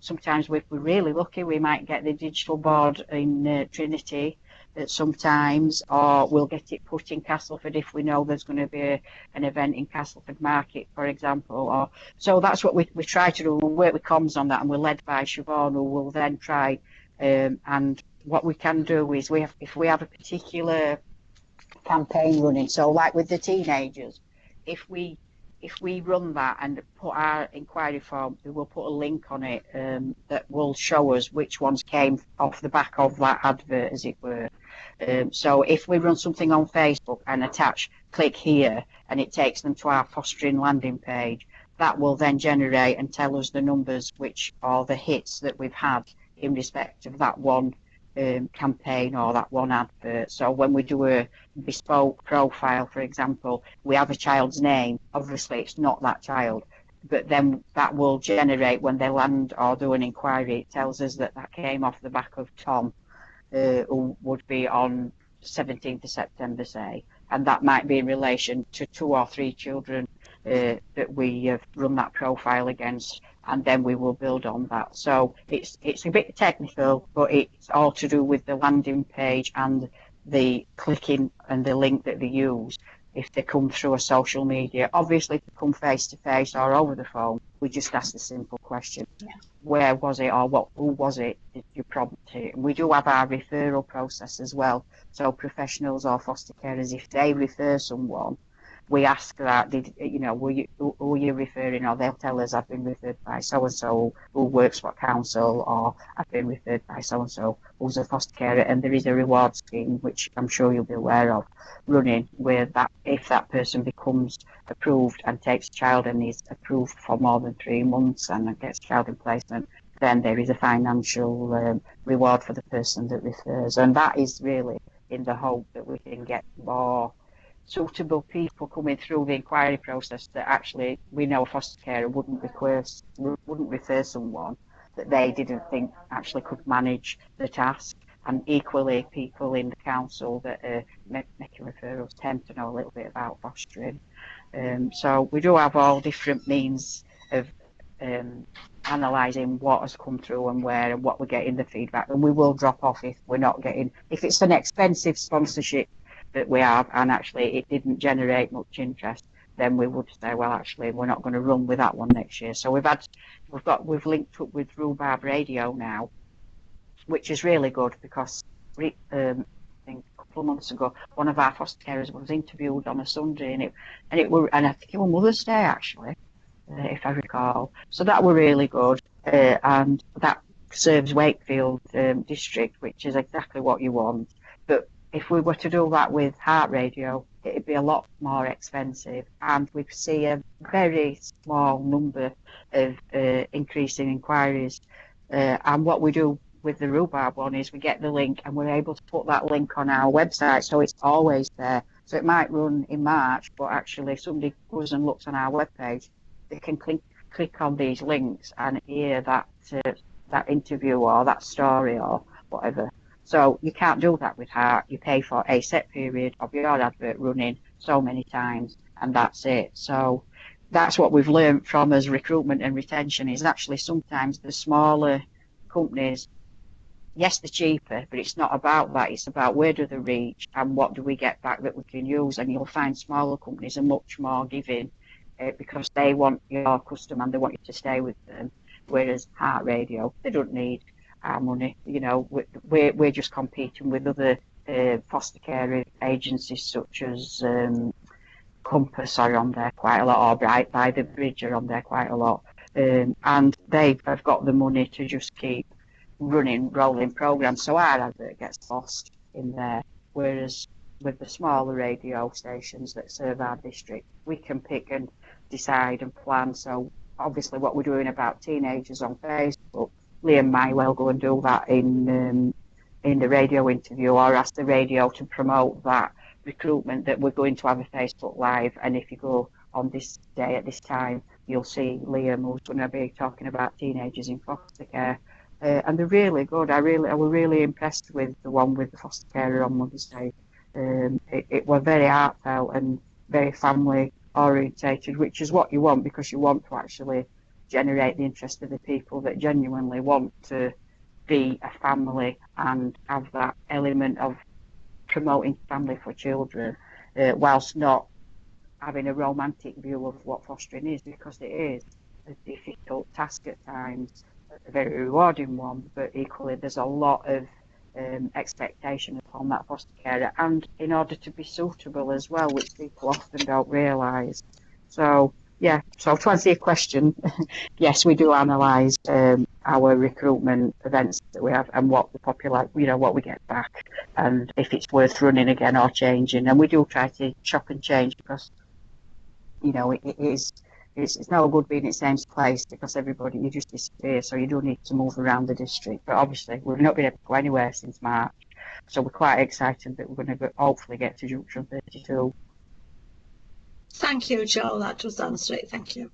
sometimes if we're really lucky, we might get the digital board in Trinity sometimes, or we'll get it put in Castleford if we know there's going to be an event in Castleford Market, for example. So that's what we try to do. We'll work with comms on that, and we're led by Siobhan, who will then try. And what we can do is if we have a particular campaign running, so like with the teenagers, if we run that and put our inquiry form, we will put a link on it that will show us which ones came off the back of that advert, as it were. So if we run something on Facebook and attach click here, and it takes them to our fostering landing page, that will then generate and tell us the numbers which are the hits that we've had in respect of that one campaign or that one advert. So when we do a bespoke profile, for example, we have a child's name. Obviously it's not that child, but then that will generate, when they land or do an inquiry, it tells us that came off the back of Tom, who would be on 17th of September, say, and that might be in relation to 2 or 3 children that we have run that profile against, and then we will build on that. So it's a bit technical, but it's all to do with the landing page and the clicking and the link that they use. If they come through a social media, obviously if they come face to face or over the phone, we just ask the simple question, where was it, or who was it did you prompt it? And we do have our referral process as well. So professionals or foster carers, if they refer someone, we ask that, who are you referring? Or they'll tell us, I've been referred by so-and-so who works for council, or I've been referred by so-and-so who's a foster carer. And there is a reward scheme, which I'm sure you'll be aware of, running, where that if that person becomes approved and takes a child and is approved for more than 3 months and gets child in placement, then there is a financial reward for the person that refers. And that is really in the hope that we can get more suitable people coming through the inquiry process that actually we know a foster carer wouldn't refer someone that they didn't think actually could manage the task. And equally, people in the council that are making referrals tend to know a little bit about fostering. So we do have all different means of analysing what has come through and where and what we're getting the feedback. And we will drop off if we're not getting, if it's an expensive sponsorship that we have and actually it didn't generate much interest, then we would say, well, actually we're not going to run with that one next year. So we've linked up with Rhubarb Radio now, which is really good, because I think a couple of months ago one of our foster carers was interviewed on a Sunday, and I think it was Mother's Day actually, if I recall. So that were really good, and that serves Wakefield district, which is exactly what you want. But if we were to do that with Heart Radio, it'd be a lot more expensive, and we see a very small number of increasing inquiries. And what we do with the Rhubarb one is we get the link and we're able to put that link on our website, so it's always there. So it might run in March, but actually somebody goes and looks on our webpage, they can click on these links and hear that interview or that story or whatever. So you can't do that with Heart. You pay for a set period of your advert running so many times, and that's it. So that's what we've learned from as recruitment and retention, is actually sometimes the smaller companies, yes, they're cheaper, but it's not about that. It's about where do they reach and what do we get back that we can use. And you'll find smaller companies are much more giving because they want your customer and they want you to stay with them. Whereas Heart Radio, they don't need our money. You know, we're just competing with other foster care agencies such as Compass are on there quite a lot, or Bright by the Bridge are on there quite a lot. And they have got the money to just keep running rolling programs, so our advert gets lost in there. Whereas with the smaller radio stations that serve our district, we can pick and decide and plan. So obviously what we're doing about teenagers on Facebook, Liam might well go and do that in the radio interview, or ask the radio to promote that recruitment that we're going to have a Facebook Live. And if you go on this day at this time, you'll see Liam who's going to be talking about teenagers in foster care. And they're really good. I was really impressed with the one with the foster carer on Mother's Day. It was very heartfelt and very family orientated, which is what you want, because you want to actually generate the interest of the people that genuinely want to be a family and have that element of promoting family for children, whilst not having a romantic view of what fostering is, because it is a difficult task at times, a very rewarding one, but equally there's a lot of expectation upon that foster carer, and in order to be suitable as well, which people often don't realise. So yeah, so to answer your question, yes, we do analyse our recruitment events that we have and what the what we get back, and if it's worth running again or changing. And we do try to chop and change, because it's no good being in the same place, because you just disappear. So you do need to move around the district. But obviously we've not been able to go anywhere since March, so we're quite excited that we're going to hopefully get to Junction 32. Thank you, Jo. That does answer it. Thank you.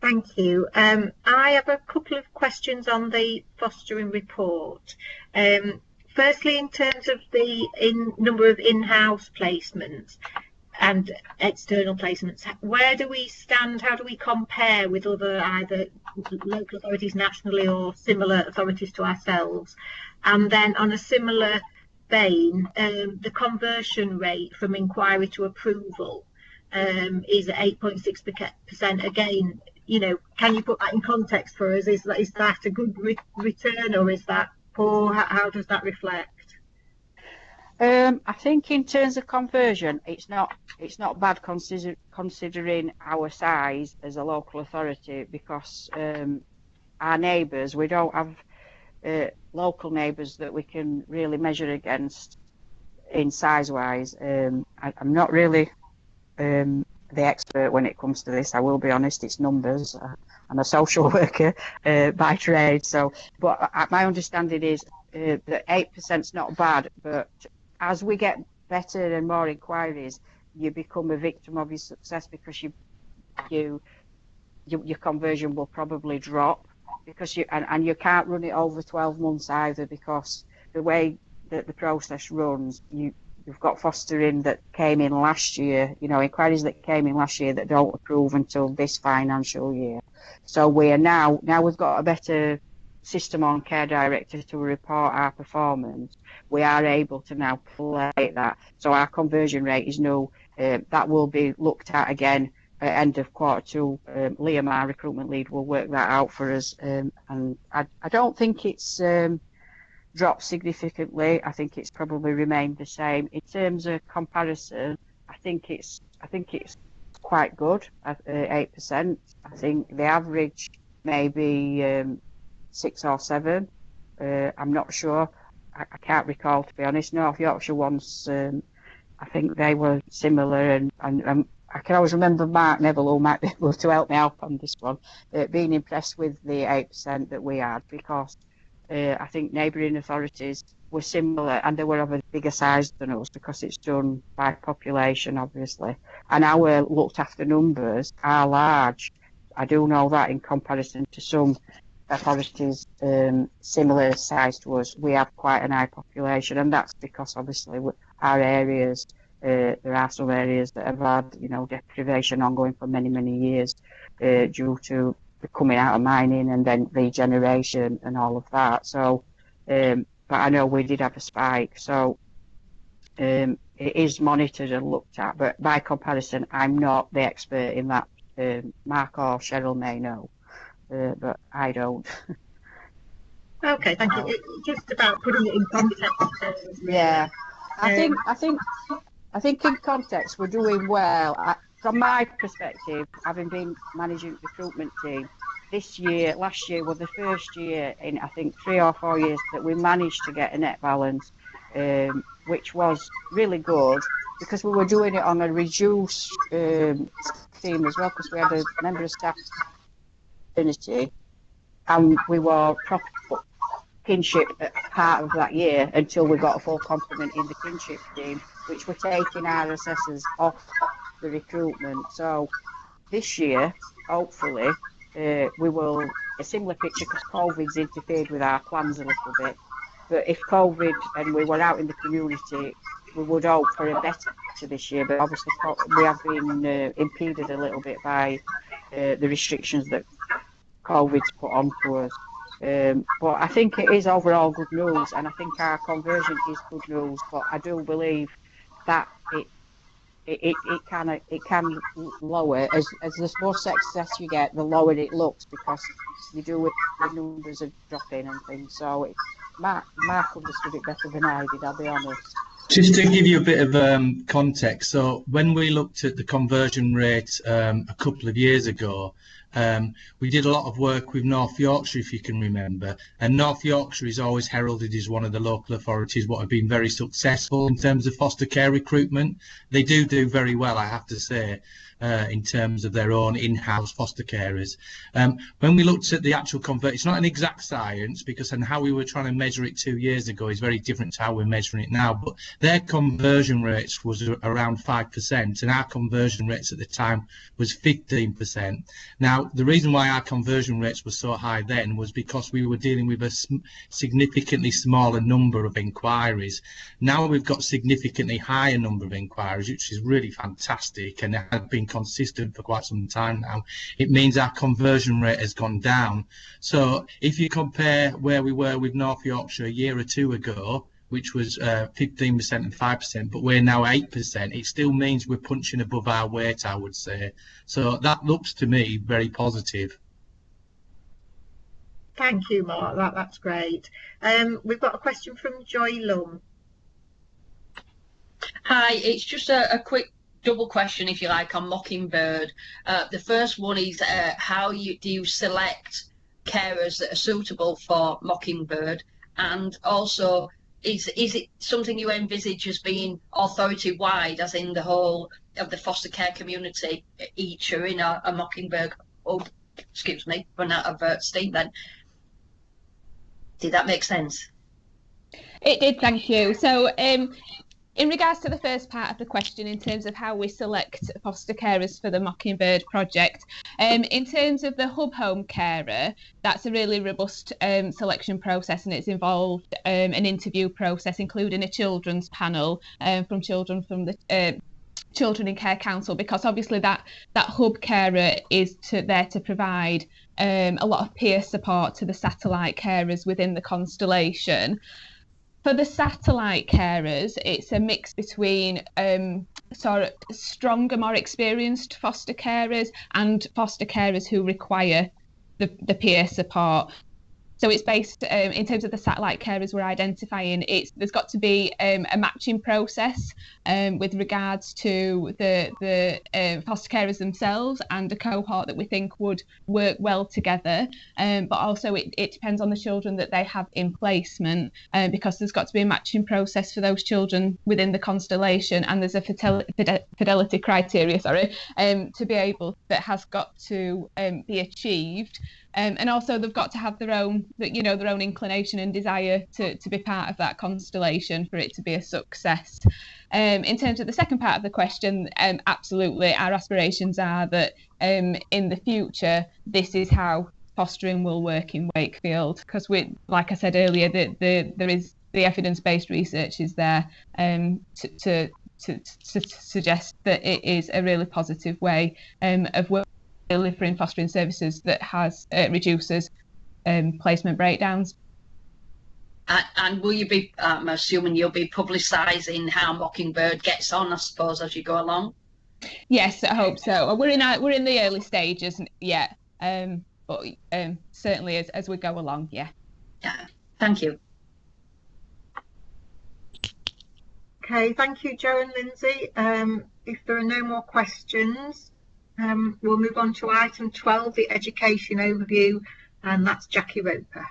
Thank you. I have a couple of questions on the fostering report. Firstly, in terms of the number of in-house placements and external placements, where do we stand? How do we compare with other either local authorities nationally or similar authorities to ourselves? And then on a similar vein, the conversion rate from inquiry to approval is at 8.6%. Again, can you put that in context for us? Is that a good return, or is that poor? How does that reflect? I think in terms of conversion, it's not bad considering our size as a local authority, because our neighbours, we don't have local neighbours that we can really measure against in size-wise. I'm not really the expert when it comes to this, I will be honest. It's numbers. I'm a social worker by trade, but my understanding is that 8% is not bad, but as we get better and more inquiries, you become a victim of your success, because your conversion will probably drop, because you can't run it over 12 months either, because the way that the process runs, you've got fostering that came in last year, inquiries that came in last year that don't approve until this financial year. So we are now we've got a better system on Care Director to report our performance. We are able to now play that. So our conversion rate is that will be looked at again at end of quarter two. Liam, our recruitment lead, will work that out for us. And I don't think it's dropped significantly. I think it's probably remained the same. In terms of comparison, I think it's quite good at 8%. I think the average maybe 6 or 7. I'm not sure. I can't recall, to be honest. North Yorkshire ones, I think they were similar, and I can always remember Mark Neville, who might be able to help me out on this one, being impressed with the 8% that we had, because I think neighbouring authorities were similar, and they were of a bigger size than us because it's done by population, obviously. And our looked after numbers are large. I do know that in comparison to some authorities similar size to us, we have quite an high population, and that's because obviously our areas, there are some areas that have had, deprivation ongoing for many, many years due to the coming out of mining and then regeneration and all of that. So, but I know we did have a spike, so it is monitored and looked at. But by comparison, I'm not the expert in that. Mark or Cheryl may know, but I don't. Okay, thank you. Just about putting it in context. Yeah, I think in context we're doing well. From my perspective, having been managing recruitment team, last year was the first year in I think 3 or 4 years that we managed to get a net balance, which was really good because we were doing it on a reduced team as well, because we had a member of staff unity and we were proper kinship part of that year until we got a full complement in the kinship team, which were taking our assessors off the recruitment. So this year, hopefully, we will a similar picture because COVID's interfered with our plans a little bit. But if COVID and we were out in the community, we would hope for a better this year. But obviously, we have been impeded a little bit by the restrictions that COVID's put onto us. But I think it is overall good news, and I think our conversion is good news. But I do believe that it can lower as the more success you get, the lower it looks because you do it, the numbers are dropping and things. So Mark understood it better than I did, I'll be honest. Just to give you a bit of context, so when we looked at the conversion rate a couple of years ago, we did a lot of work with North Yorkshire, if you can remember, and North Yorkshire is always heralded as one of the local authorities what have been very successful in terms of foster care recruitment. They do very well, I have to say, in terms of their own in-house foster carers. When we looked at the actual convert, it's not an exact science because and how we were trying to measure it 2 years ago is very different to how we're measuring it now, but their conversion rates was around 5% and our conversion rates at the time was 15%. Now, the reason why our conversion rates were so high then was because we were dealing with a significantly smaller number of inquiries. Now we've got significantly higher number of inquiries, which is really fantastic and have been consistent for quite some time now. It means our conversion rate has gone down. So if you compare where we were with North Yorkshire a year or two ago, which was 15% and 5%, but we're now 8%, it still means we're punching above our weight, I would say. So that looks to me very positive. Thank you, Mark. That's great. We've got a question from Joy Lum. Hi, it's just a quick double question, if you like, on Mockingbird. The first one is how do you select carers that are suitable for Mockingbird, and also is it something you envisage as being authority-wide, as in the whole of the foster care community, each are in a Mockingbird? Oh, excuse me, run out of steam then. Did that make sense? It did, thank you. So in regards to the first part of the question, in terms of how we select foster carers for the Mockingbird project, in terms of the hub home carer, that's a really robust selection process, and it's involved an interview process, including a children's panel from the Children in Care Council, because obviously that hub carer is there to provide a lot of peer support to the satellite carers within the constellation. For the satellite carers, it's a mix between sort of stronger, more experienced foster carers and foster carers who require the peer support. So it's based, in terms of the satellite carers we're identifying, there's got to be a matching process with regards to the foster carers themselves and a cohort that we think would work well together. But also it depends on the children that they have in placement, because there's got to be a matching process for those children within the constellation, and there's a fidelity criteria, to be able, that has got to be achieved And also they've got to have their own inclination and desire to be part of that constellation for it to be a success. In terms of the second part of the question, absolutely, our aspirations are that in the future, this is how fostering will work in Wakefield, because like I said earlier, there is the evidence-based research is there to suggest that it is a really positive way of delivering fostering services that reduces placement breakdowns. And will you be, I'm assuming you'll be publicising how Mockingbird gets on, I suppose, as you go along? Yes, I hope so. We're in the early stages yet, but certainly as we go along, yeah. Yeah, thank you. Okay, thank you, Joe and Lindsay. If there are no more questions, we'll move on to item 12, the education overview, and that's Jackie Roper.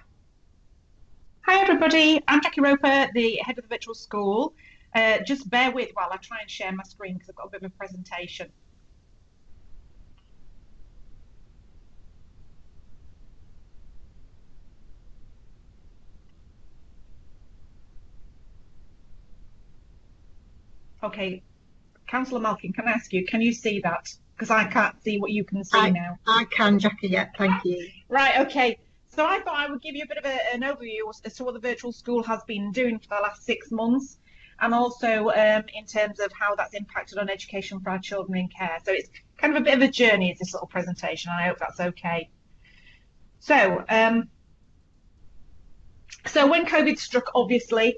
Hi everybody, I'm Jackie Roper, the head of the virtual school. Just bear with while I try and share my screen because I've got a bit of a presentation. Okay, Councillor Malkin, can I ask you, can you see that? Because I can't see what you can see now. I can, Jackie, yeah, thank you. Right, okay. So I thought I would give you a bit of an overview as to what the virtual school has been doing for the last 6 months, and also in terms of how that's impacted on education for our children in care. So it's kind of a bit of a journey, this little presentation. I hope that's okay. So, when COVID struck, obviously,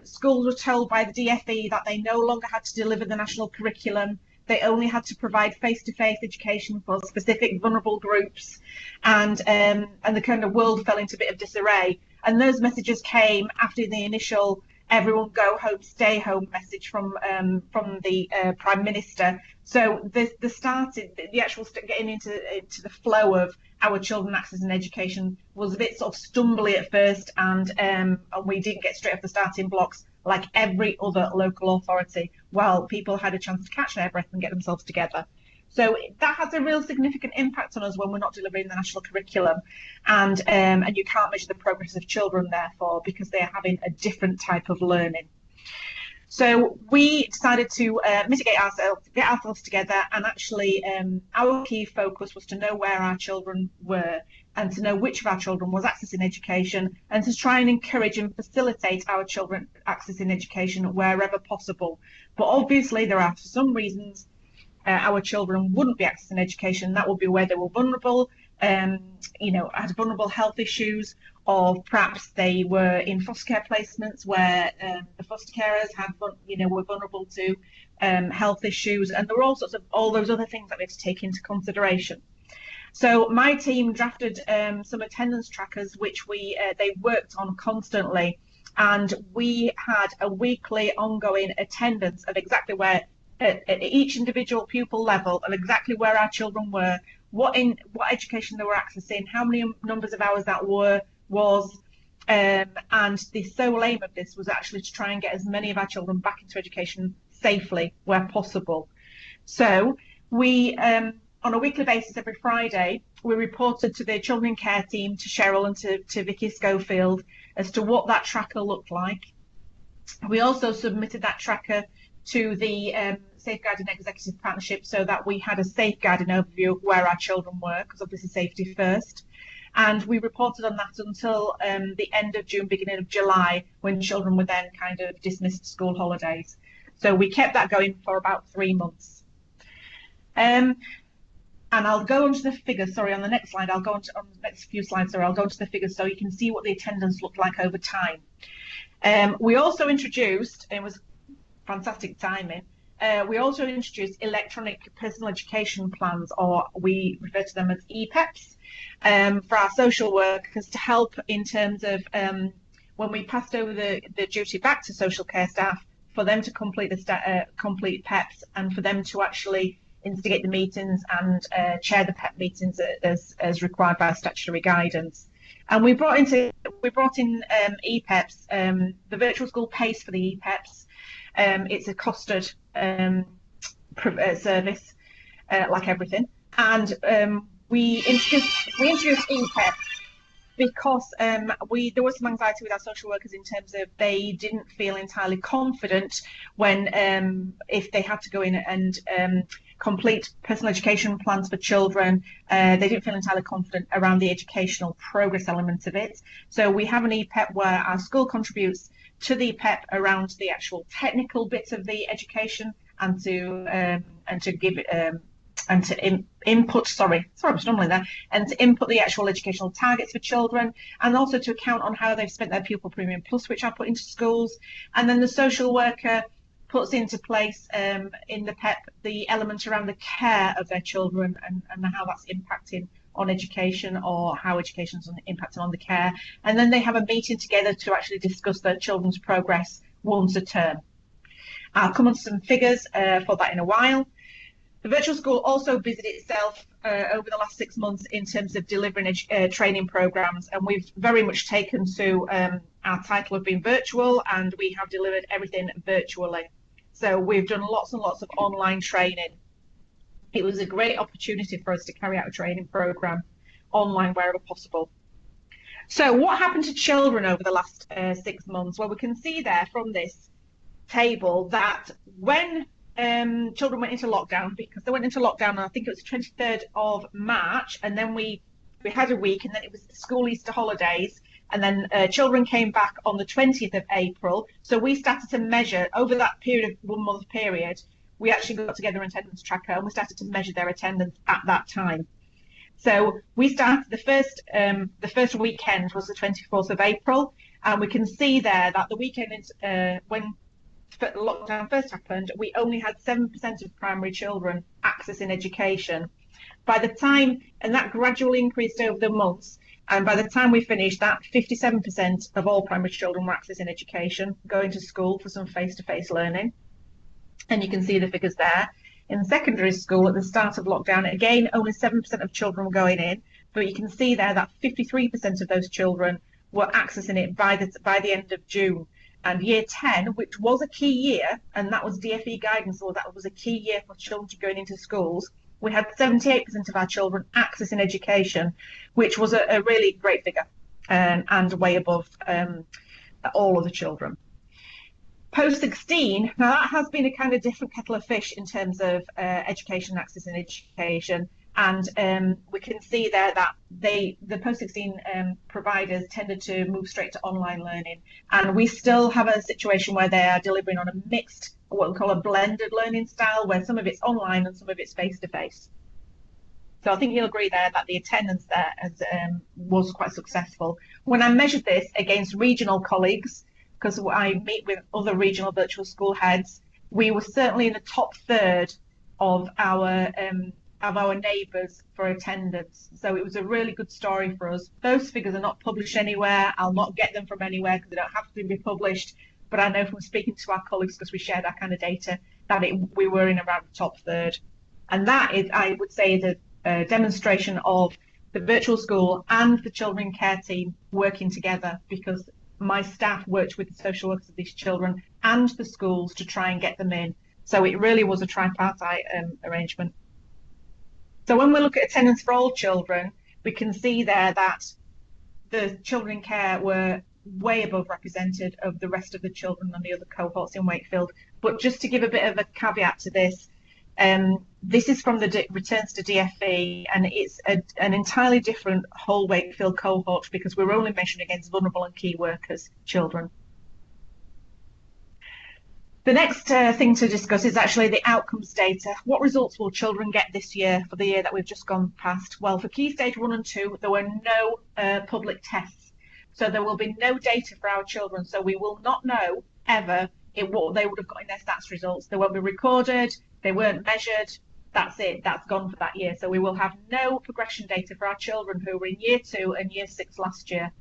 schools were told by the DfE that they no longer had to deliver the national curriculum. They only had to provide face-to-face education for specific vulnerable groups, and the kind of world fell into a bit of disarray. And those messages came after the initial "everyone go home, stay home" message from the Prime Minister. So the actual getting into the flow of our children accessing education was a bit sort of stumbly at first, and we didn't get straight off the starting blocks like every other local authority, while people had a chance to catch their breath and get themselves together. So that has a real significant impact on us when we're not delivering the national curriculum, and you can't measure the progress of children, therefore, because they are having a different type of learning. So we decided to get ourselves together, and actually our key focus was to know where our children were and to know which of our children was accessing education, and to try and encourage and facilitate our children accessing education wherever possible. But obviously there are, for some reasons, our children wouldn't be accessing education. That would be where they were vulnerable, had vulnerable health issues, or perhaps they were in foster care placements where the foster carers were vulnerable to health issues, and there were all those other things that we had to take into consideration. So my team drafted some attendance trackers, which they worked on constantly, and we had a weekly ongoing attendance of exactly where, at each individual pupil level, of exactly where our children were, what education they were accessing, how many numbers of hours that was, and the sole aim of this was actually to try and get as many of our children back into education safely where possible. So we, on a weekly basis, every Friday, we reported to the children in care team, to Cheryl and to Vicky Schofield, as to what that tracker looked like. We also submitted that tracker to the Safeguarding Executive Partnership, so that we had a safeguarding overview of where our children were, because obviously safety first. And we reported on that until the end of June, beginning of July, when children were then kind of dismissed school holidays. So we kept that going for about 3 months. And I'll go onto the figures, sorry, on the next slide, on the next few slides, sorry, I'll go into the figures so you can see what the attendance looked like over time. We also introduced, it was fantastic timing, we also introduced electronic personal education plans, or we refer to them as EPEPs, for our social workers, to help in terms of when we passed over the duty back to social care staff, for them to complete complete PEPs, and for them to actually instigate the meetings and chair the PEP meetings as required by statutory guidance. And we brought in EPEPs. The virtual school pays for the EPEPs. It's a costed service, like everything. And we introduced EPEP because there was some anxiety with our social workers in terms of they didn't feel entirely confident when if they had to go in and complete personal education plans for children, they didn't feel entirely confident around the educational progress element of it. So we have an EPEP where our school contributes to the EPEP around the actual technical bits of the education and to give and to input, I'm stumbling there, and to input the actual educational targets for children, and also to account on how they've spent their pupil premium plus, which I put into schools. And then the social worker puts into place in the PEP the element around the care of their children and how that's impacting on education, or how education's impacting on the care. And then they have a meeting together to actually discuss their children's progress once a term. I'll come on to some figures for that in a while. The virtual school also busied itself over the last 6 months in terms of delivering training programs, and we've very much taken to our title of being virtual, and we have delivered everything virtually. So we've done lots and lots of online training. It was a great opportunity for us to carry out a training program online wherever possible. So what happened to children over the last 6 months? Well, we can see there from this table that when children went into lockdown, because they went into lockdown, I think it was the 23rd of March, and then we had a week, and then it was the school Easter holidays, and then children came back on the 20th of April. So we started to measure over that period of 1 month period. We actually got together an attendance tracker, and we started to measure their attendance at that time. So we started the first weekend was the 24th of April, and we can see there that the weekend is when lockdown first happened, we only had 7% of primary children accessing education. By the time, and that gradually increased over the months, and by the time we finished, that 57% of all primary children were accessing education, going to school for some face-to-face learning. And you can see the figures there. In secondary school, at the start of lockdown, again, only 7% of children were going in, but you can see there that 53% of those children were accessing it by the end of June. And year 10, which was a key year, and that was DfE guidance, so that was a key year for children going into schools, we had 78% of our children accessing education, which was a really great figure, and way above all other children. Post-16, now that has been a kind of different kettle of fish in terms of education, access and education. And we can see there that the post-16 providers tended to move straight to online learning. And we still have a situation where they are delivering on a mixed, what we call a blended learning style, where some of it's online and some of it's face-to-face. So I think you'll agree there that the attendance there was quite successful. When I measured this against regional colleagues, because I meet with other regional virtual school heads, we were certainly in the top third of our neighbours for attendance. So it was a really good story for us. Those figures are not published anywhere. I'll not get them from anywhere because they don't have to be published. But I know from speaking to our colleagues, because we share that kind of data, that we were in around the top third. And that is, I would say, is a demonstration of the virtual school and the children care team working together, because my staff worked with the social workers of these children and the schools to try and get them in. So it really was a tripartite arrangement. So when we look at attendance for all children, we can see there that the children in care were way above represented of the rest of the children and the other cohorts in Wakefield. But just to give a bit of a caveat to this, this is from the returns to DfE, and it's an entirely different whole Wakefield cohort, because we're only measuring against vulnerable and key workers children. The next thing to discuss is actually the outcomes data. What results will children get this year for the year that we've just gone past? Well, for Key Stage 1 and 2, there were no public tests. So there will be no data for our children. So we will not know ever what they would have got in their stats results. They won't be recorded. They weren't measured. That's it. That's gone for that year. So we will have no progression data for our children who were in year 2 and year 6 last year.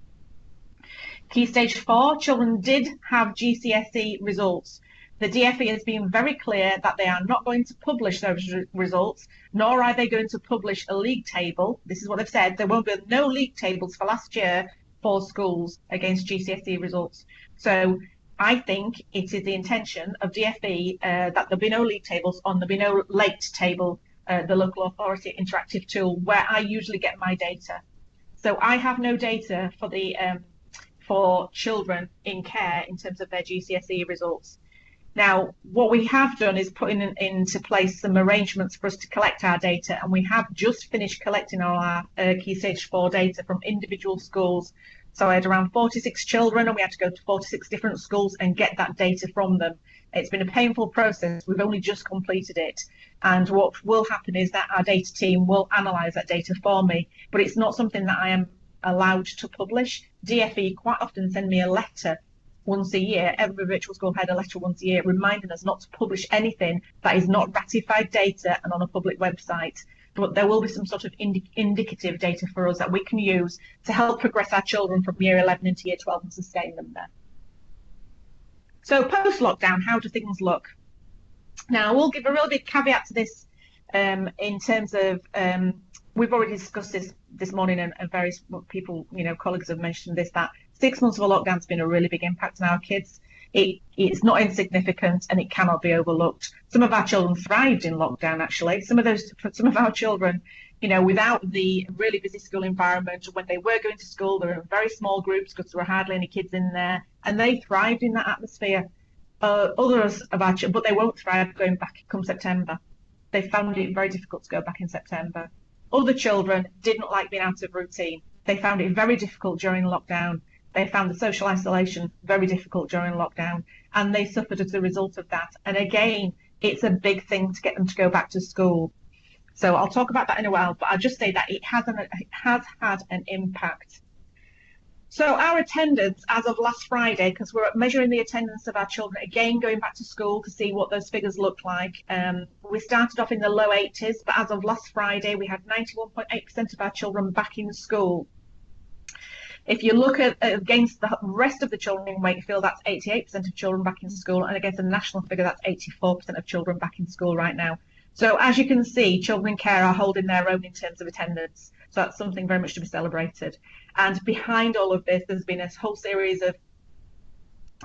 Key Stage 4, children did have GCSE results. The DfE has been very clear that they are not going to publish those results, nor are they going to publish a league table. This is what they've said. There won't be no league tables for last year for schools against GCSE results. So I think it is the intention of DfE that there'll be no league tables on, there'll be no late table the local authority interactive tool, where I usually get my data. So I have no data for children in care in terms of their GCSE results. Now, what we have done is putting into place some arrangements for us to collect our data, and we have just finished collecting all our Key Stage 4 data from individual schools. So I had around 46 children, and we had to go to 46 different schools and get that data from them. It's been a painful process. We've only just completed it. And what will happen is that our data team will analyse that data for me, but it's not something that I am allowed to publish. DFE quite often send me a letter once a year. Every virtual school had a letter once a year reminding us not to publish anything that is not ratified data and on a public website. But there will be some sort of indicative data for us that we can use to help progress our children from year 11 into year 12 and sustain them there. So post-lockdown, how do things look? Now, we'll give a real big caveat to this in terms of, we've already discussed this morning, and various people, colleagues have mentioned this, that 6 months of a lockdown has been a really big impact on our kids. It's not insignificant, and it cannot be overlooked. Some of our children thrived in lockdown, actually. Some of our children, without the really busy school environment, when they were going to school, they were in very small groups because there were hardly any kids in there, and they thrived in that atmosphere. Others of our children, but they won't thrive going back come September. They found it very difficult to go back in September. Other children didn't like being out of routine. They found it very difficult during lockdown. They found the social isolation very difficult during lockdown, and they suffered as a result of that. And again, it's a big thing to get them to go back to school. So I'll talk about that in a while, but I'll just say that it has had an impact. So our attendance as of last Friday, because we're measuring the attendance of our children, again, going back to school to see what those figures look like. We started off in the low 80s, but as of last Friday, we had 91.8% of our children back in school. If you look at against the rest of the children in Wakefield, that's 88% of children back in school, and against the national figure, that's 84% of children back in school right now. So as you can see, children in care are holding their own in terms of attendance. So that's something very much to be celebrated. And behind all of this, there's been a whole series of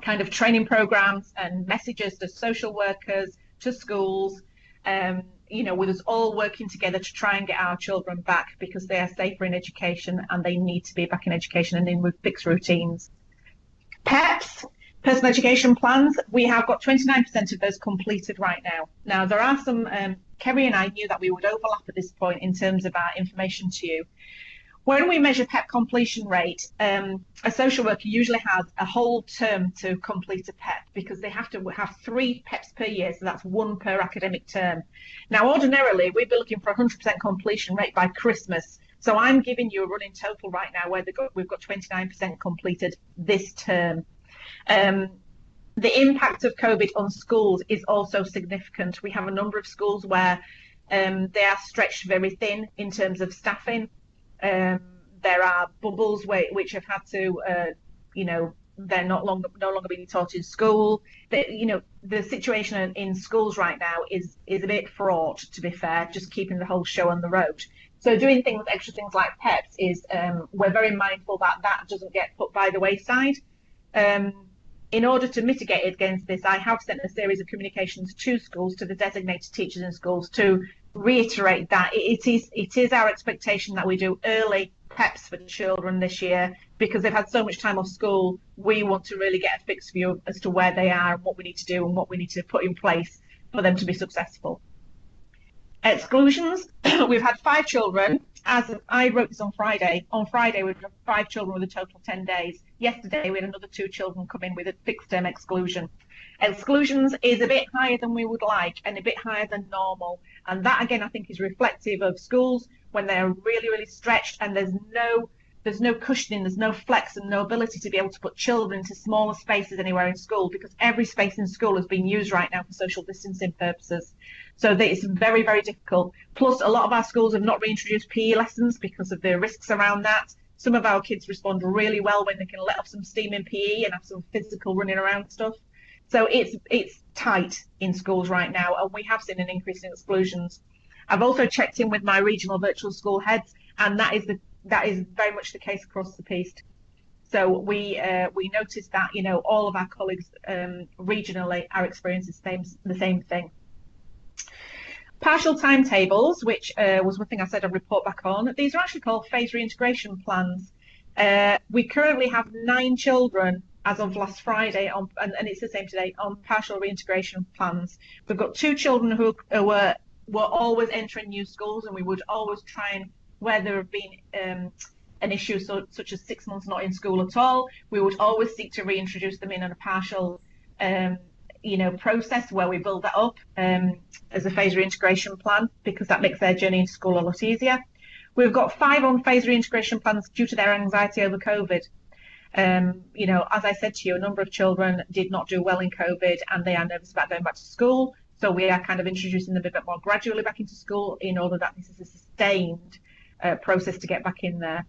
kind of training programs and messages to social workers, to schools, with us all working together to try and get our children back, because they are safer in education and they need to be back in education and in with fixed routines. PEPs, personal education plans, we have got 29% of those completed right now. Now, there are some, Kerry and I knew that we would overlap at this point in terms of our information to you. When we measure PEP completion rate, a social worker usually has a whole term to complete a PEP, because they have to have 3 PEPs per year, so that's 1 per academic term. Now, ordinarily, we'd be looking for 100% completion rate by Christmas. So I'm giving you a running total right now where we've got 29% completed this term. The impact of COVID on schools is also significant. We have a number of schools where they are stretched very thin in terms of staffing. There are bubbles which have had to, they're no longer being taught in school. The situation in schools right now is a bit fraught, to be fair, just keeping the whole show on the road. So doing extra things like PEPs is, we're very mindful that doesn't get put by the wayside. In order to mitigate against this, I have sent a series of communications to schools, to the designated teachers in schools, to reiterate that it is our expectation that we do early PEPs for children this year, because they've had so much time off school. We want to really get a fixed view as to where they are and what we need to do and what we need to put in place for them to be successful. Exclusions, we've had 5 children. As I wrote this on Friday, we had 5 children with a total of 10 days. Yesterday, we had another 2 children come in with a fixed term exclusion. Exclusions is a bit higher than we would like and a bit higher than normal. And that, again, I think is reflective of schools when they're really, really stretched and there's no cushioning, there's no flex and no ability to be able to put children into smaller spaces anywhere in school, because every space in school is being used right now for social distancing purposes. So it's very, very difficult. Plus, a lot of our schools have not reintroduced PE lessons because of the risks around that. Some of our kids respond really well when they can let off some steam in PE and have some physical running around stuff. So it's tight in schools right now, and we have seen an increase in exclusions. I've also checked in with my regional virtual school heads, and that is very much the case across the piece. So we noticed that all of our colleagues regionally are experiencing the same thing. Partial timetables, which was one thing I said I'd report back on. These are actually called phase reintegration plans. We currently have 9 children as of last Friday, and it's the same today, on partial reintegration plans. We've got 2 children who were always entering new schools, and we would always try and, where there have been an issue such as 6 months not in school at all, we would always seek to reintroduce them in on a partial process where we build that up as a phase reintegration plan, because that makes their journey into school a lot easier. We've got 5 on phase reintegration plans due to their anxiety over COVID. As I said to you, a number of children did not do well in COVID, and they are nervous about going back to school. So we are kind of introducing them a bit more gradually back into school in order that this is a sustained process to get back in there.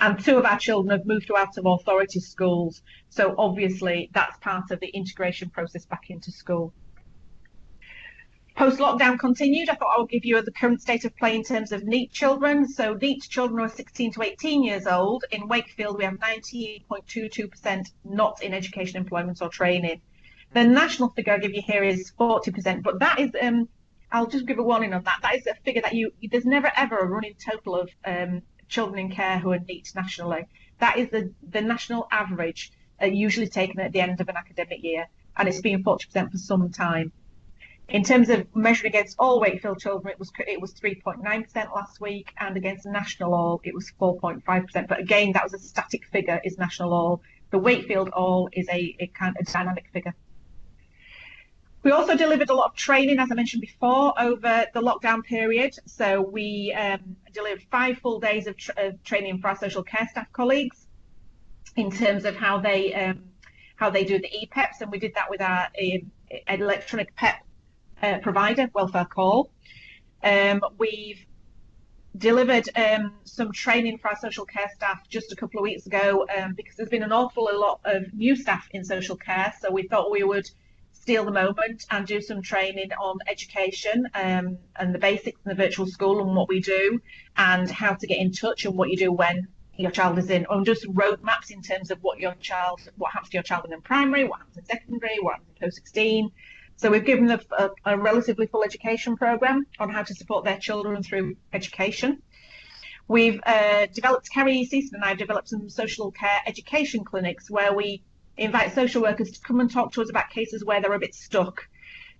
And 2 of our children have moved to out of authority schools. So obviously that's part of the integration process back into school. Post-lockdown continued. I thought I would give you the current state of play in terms of NEET children. So NEET children are 16 to 18 years old. In Wakefield, we have 98.22% not in education, employment or training. The national figure I give you here is 40%, but that is, I'll just give a warning on that. That is a figure that there's never ever a running total of children in care who are NEET nationally. That is the national average, usually taken at the end of an academic year, and it's been 40% for some time. In terms of measured against all Wakefield children, it was 3.9% last week, and against national all, it was 4.5%. But again, that was a static figure, is national all. The Wakefield all is a kind of dynamic figure. We also delivered a lot of training, as I mentioned before, over the lockdown period. So we delivered 5 full days of training for our social care staff colleagues in terms of how they do the EPEPs, and we did that with our electronic PEP provider, Welfare Call. We've delivered some training for our social care staff just a couple of weeks ago because there's been an awful lot of new staff in social care, so we thought we would steal the moment and do some training on education and the basics in the virtual school and what we do and how to get in touch and what you do when your child is in, or just roadmaps in terms of what happens to your child in primary, what happens in secondary, what happens in post-16. So we've given them a relatively full education program on how to support their children through education. We've Kerry Season and I have developed some social care education clinics where we invite social workers to come and talk to us about cases where they're a bit stuck.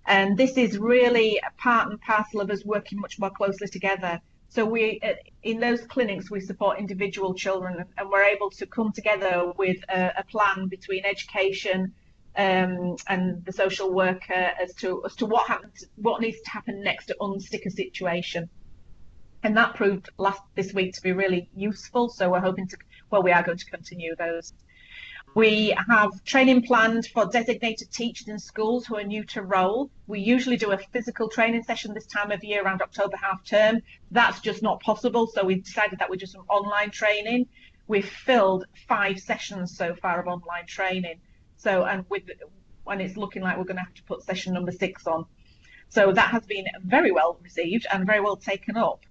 And this is really a part and parcel of us working much more closely together. So we, in those clinics, we support individual children, and we're able to come together with a plan between education and the social worker as to what needs to happen next to unstick a situation. And that proved this week to be really useful. So we're hoping we are going to continue those. We have training planned for designated teachers in schools who are new to role. We usually do a physical training session this time of year around October half term. That's just not possible, so we decided that we do some online training. We've filled 5 sessions so far of online training. So, and it's looking like we're going to have to put session number 6 on. So that has been very well received and very well taken up.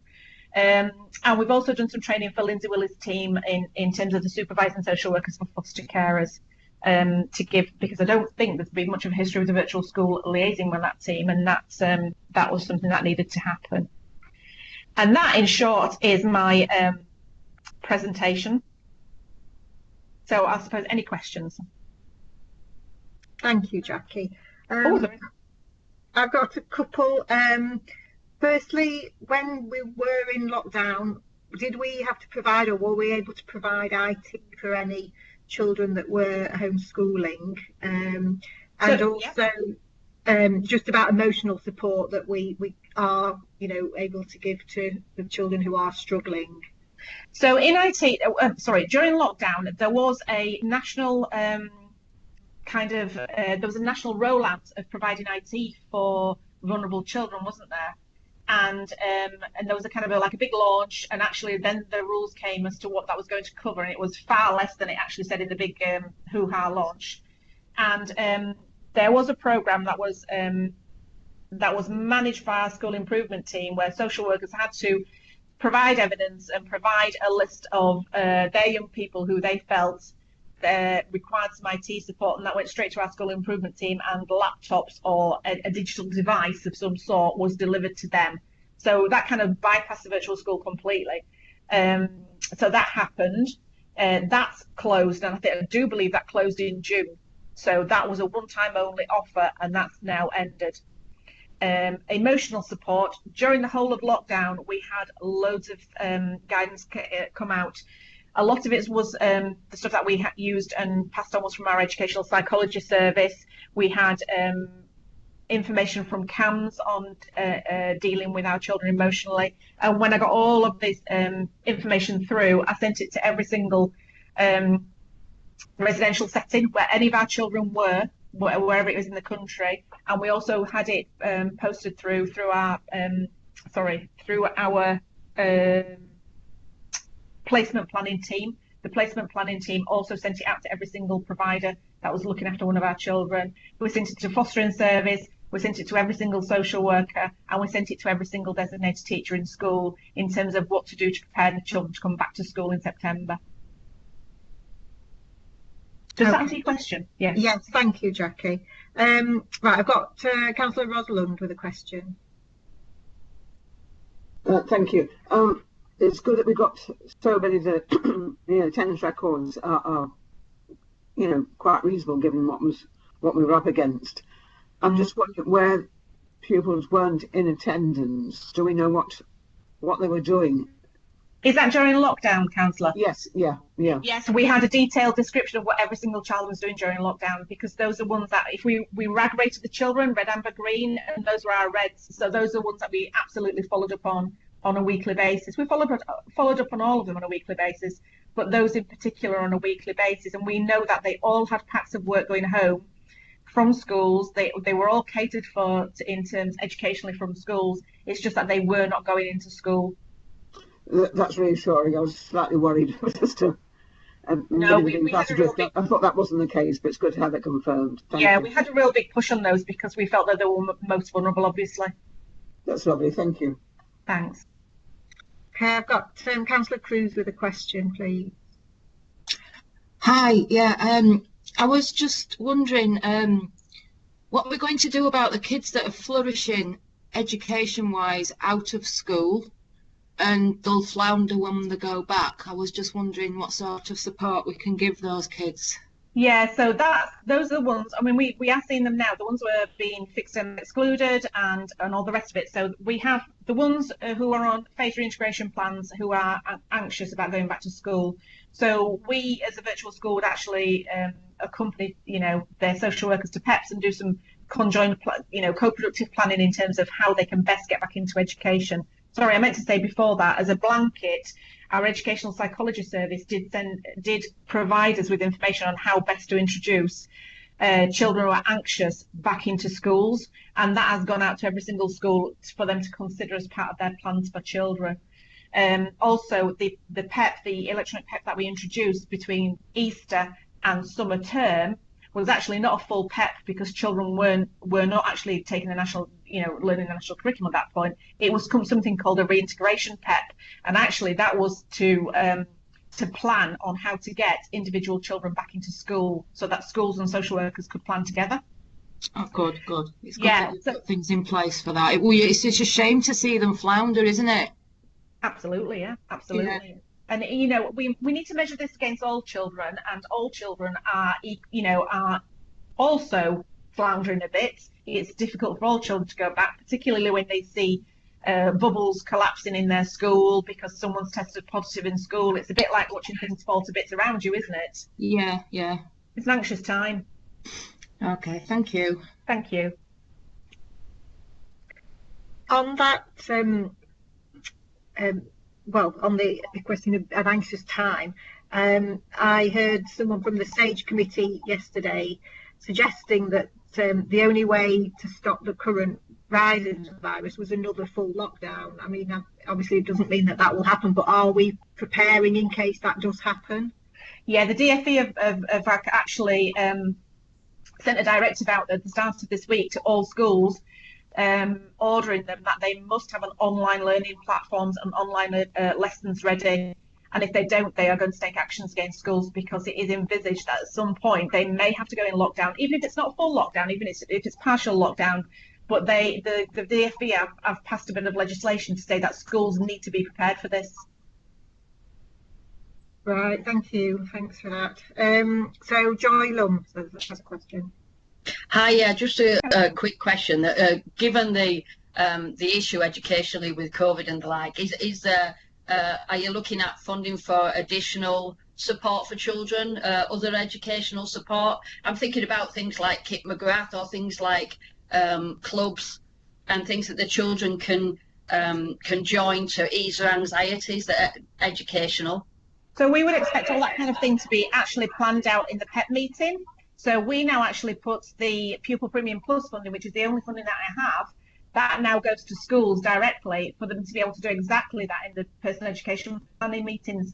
And we've also done some training for Lindsay Willis' team in terms of the supervising social workers for foster carers to give, because I don't think there's been much of a history with the virtual school liaising with that team, and that was something that needed to happen. And that, in short, is my presentation. So I suppose any questions? Thank you, Jackie. I've got a couple. Firstly, when we were in lockdown, did we have to provide, or were we able to provide IT for any children that were homeschooling? And also just about emotional support that we are, able to give to the children who are struggling. So in IT, during lockdown, there was a national there was a national rollout of providing IT for vulnerable children, wasn't there? And there was a kind of a big launch, and actually then the rules came as to what that was going to cover, and it was far less than it actually said in the big hoo-ha launch. And there was a program that was managed by our school improvement team, where social workers had to provide evidence and provide a list of their young people who they felt required some IT support, and that went straight to our school improvement team, and laptops or a digital device of some sort was delivered to them. So that kind of bypassed the virtual school completely. So that happened. That's closed, and I do believe that closed in June. So that was a one-time only offer, and that's now ended. Emotional support. During the whole of lockdown, we had loads of guidance come out. A lot of it was the stuff that we used and passed on was from our educational psychology service. We had information from CAMS on dealing with our children emotionally. And when I got all of this information through, I sent it to every single residential setting where any of our children were, wherever it was in the country. And we also had it posted through our placement planning team. The placement planning team also sent it out to every single provider that was looking after one of our children. We sent it to fostering service, we sent it to every single social worker, and we sent it to every single designated teacher in school in terms of what to do to prepare the children to come back to school in September. Does that answer your question? Yes. Yes, thank you, Jackie. Right, I've got Councillor Rosalind with a question. Thank you. It's good that we've got so many that the attendance records are quite reasonable given what we were up against. I'm just wondering where pupils weren't in attendance. Do we know what they were doing? Is that during lockdown, Councillor? Yes, yeah. Yes, we had a detailed description of what every single child was doing during lockdown, because those are ones that, if we RAG rated the children, red, amber, green, and those were our reds. So those are ones that we absolutely followed up on a weekly basis. We followed up on all of them on a weekly basis, but those in particular on a weekly basis. And we know that they all had packs of work going home from schools. They were all catered for in terms educationally from schools. It's just that they were not going into school. That's reassuring. I was slightly worried just to. I thought that wasn't the case, but it's good to have it confirmed. Thank you. We had a real big push on those because we felt that they were most vulnerable, obviously. That's lovely. Thank you. Thanks. Okay, I've got Councillor Cruz with a question, please. Hi, I was just wondering what we're going to do about the kids that are flourishing education-wise out of school and they'll flounder when they go back. I was just wondering what sort of support we can give those kids. Yeah, so those are the ones, I mean, we are seeing them now, the ones who are being fixed and excluded and all the rest of it. So we have the ones who are on phased reintegration plans who are anxious about going back to school. So we as a virtual school would actually accompany, their social workers to PEPs and do some conjoined, co-productive planning in terms of how they can best get back into education. Sorry, I meant to say before that, as a blanket, our educational psychology service did provide us with information on how best to introduce children who are anxious back into schools, and that has gone out to every single school for them to consider as part of their plans for children. Also, the PEP, the electronic PEP that we introduced between Easter and summer term, was actually not a full PEP because children were not actually taking the national, learning the national curriculum at that point. It was something called a reintegration PEP, and actually that was to plan on how to get individual children back into school so that schools and social workers could plan together. Oh, good. It's good that you've got things in place for that. It's just a shame to see them flounder, isn't it? Absolutely, yeah, absolutely. Yeah. And we need to measure this against all children, and all children are also floundering a bit. It's difficult for all children to go back, particularly when they see bubbles collapsing in their school because someone's tested positive in school. It's a bit like watching things fall to bits around you, isn't it? Yeah. It's an anxious time. Okay, thank you. Thank you. On that, on the question of an anxious time, I heard someone from the SAGE committee yesterday suggesting that the only way to stop the current rise in the virus was another full lockdown. I mean, obviously it doesn't mean that will happen, but are we preparing in case that does happen? Yeah, the DFE of RAC actually sent a directive out at the start of this week to all schools, ordering them that they must have an online learning platforms and online lessons ready. And if they don't, they are going to take actions against schools, because it is envisaged that at some point they may have to go in lockdown, even if it's not full lockdown, even if it's partial lockdown. But the DFE have passed a bit of legislation to say that schools need to be prepared for this. Right, thank you. Thanks for that. So Joy Lum has a question. Hi, yeah, just a quick question. Given the issue educationally with COVID and the like, is there are you looking at funding for additional support for children, other educational support? I'm thinking about things like Kit McGrath, or things like clubs and things that the children can join to ease their anxieties that are educational. So we would expect all that kind of thing to be actually planned out in the PEP meeting. So we now actually put the Pupil Premium Plus funding, which is the only funding that I have, that now goes to schools directly for them to be able to do exactly that in the personal education planning meetings.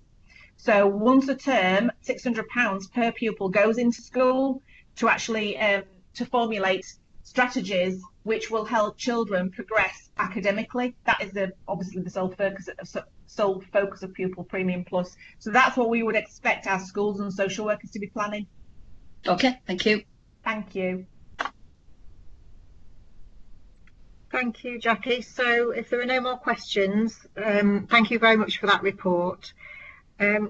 So once a term, £600 per pupil goes into school to actually to formulate strategies which will help children progress academically. That is obviously the sole focus of Pupil Premium Plus. So that's what we would expect our schools and social workers to be planning. Okay, thank you. Thank you. Thank you, Jackie. So if there are no more questions, thank you very much for that report.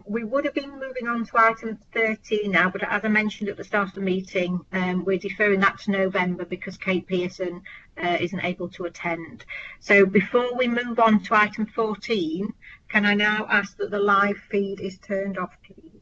We would have been moving on to item 13 now, but as I mentioned at the start of the meeting, we're deferring that to November because Kate Pearson isn't able to attend. So before we move on to item 14, can I now ask that the live feed is turned off, please?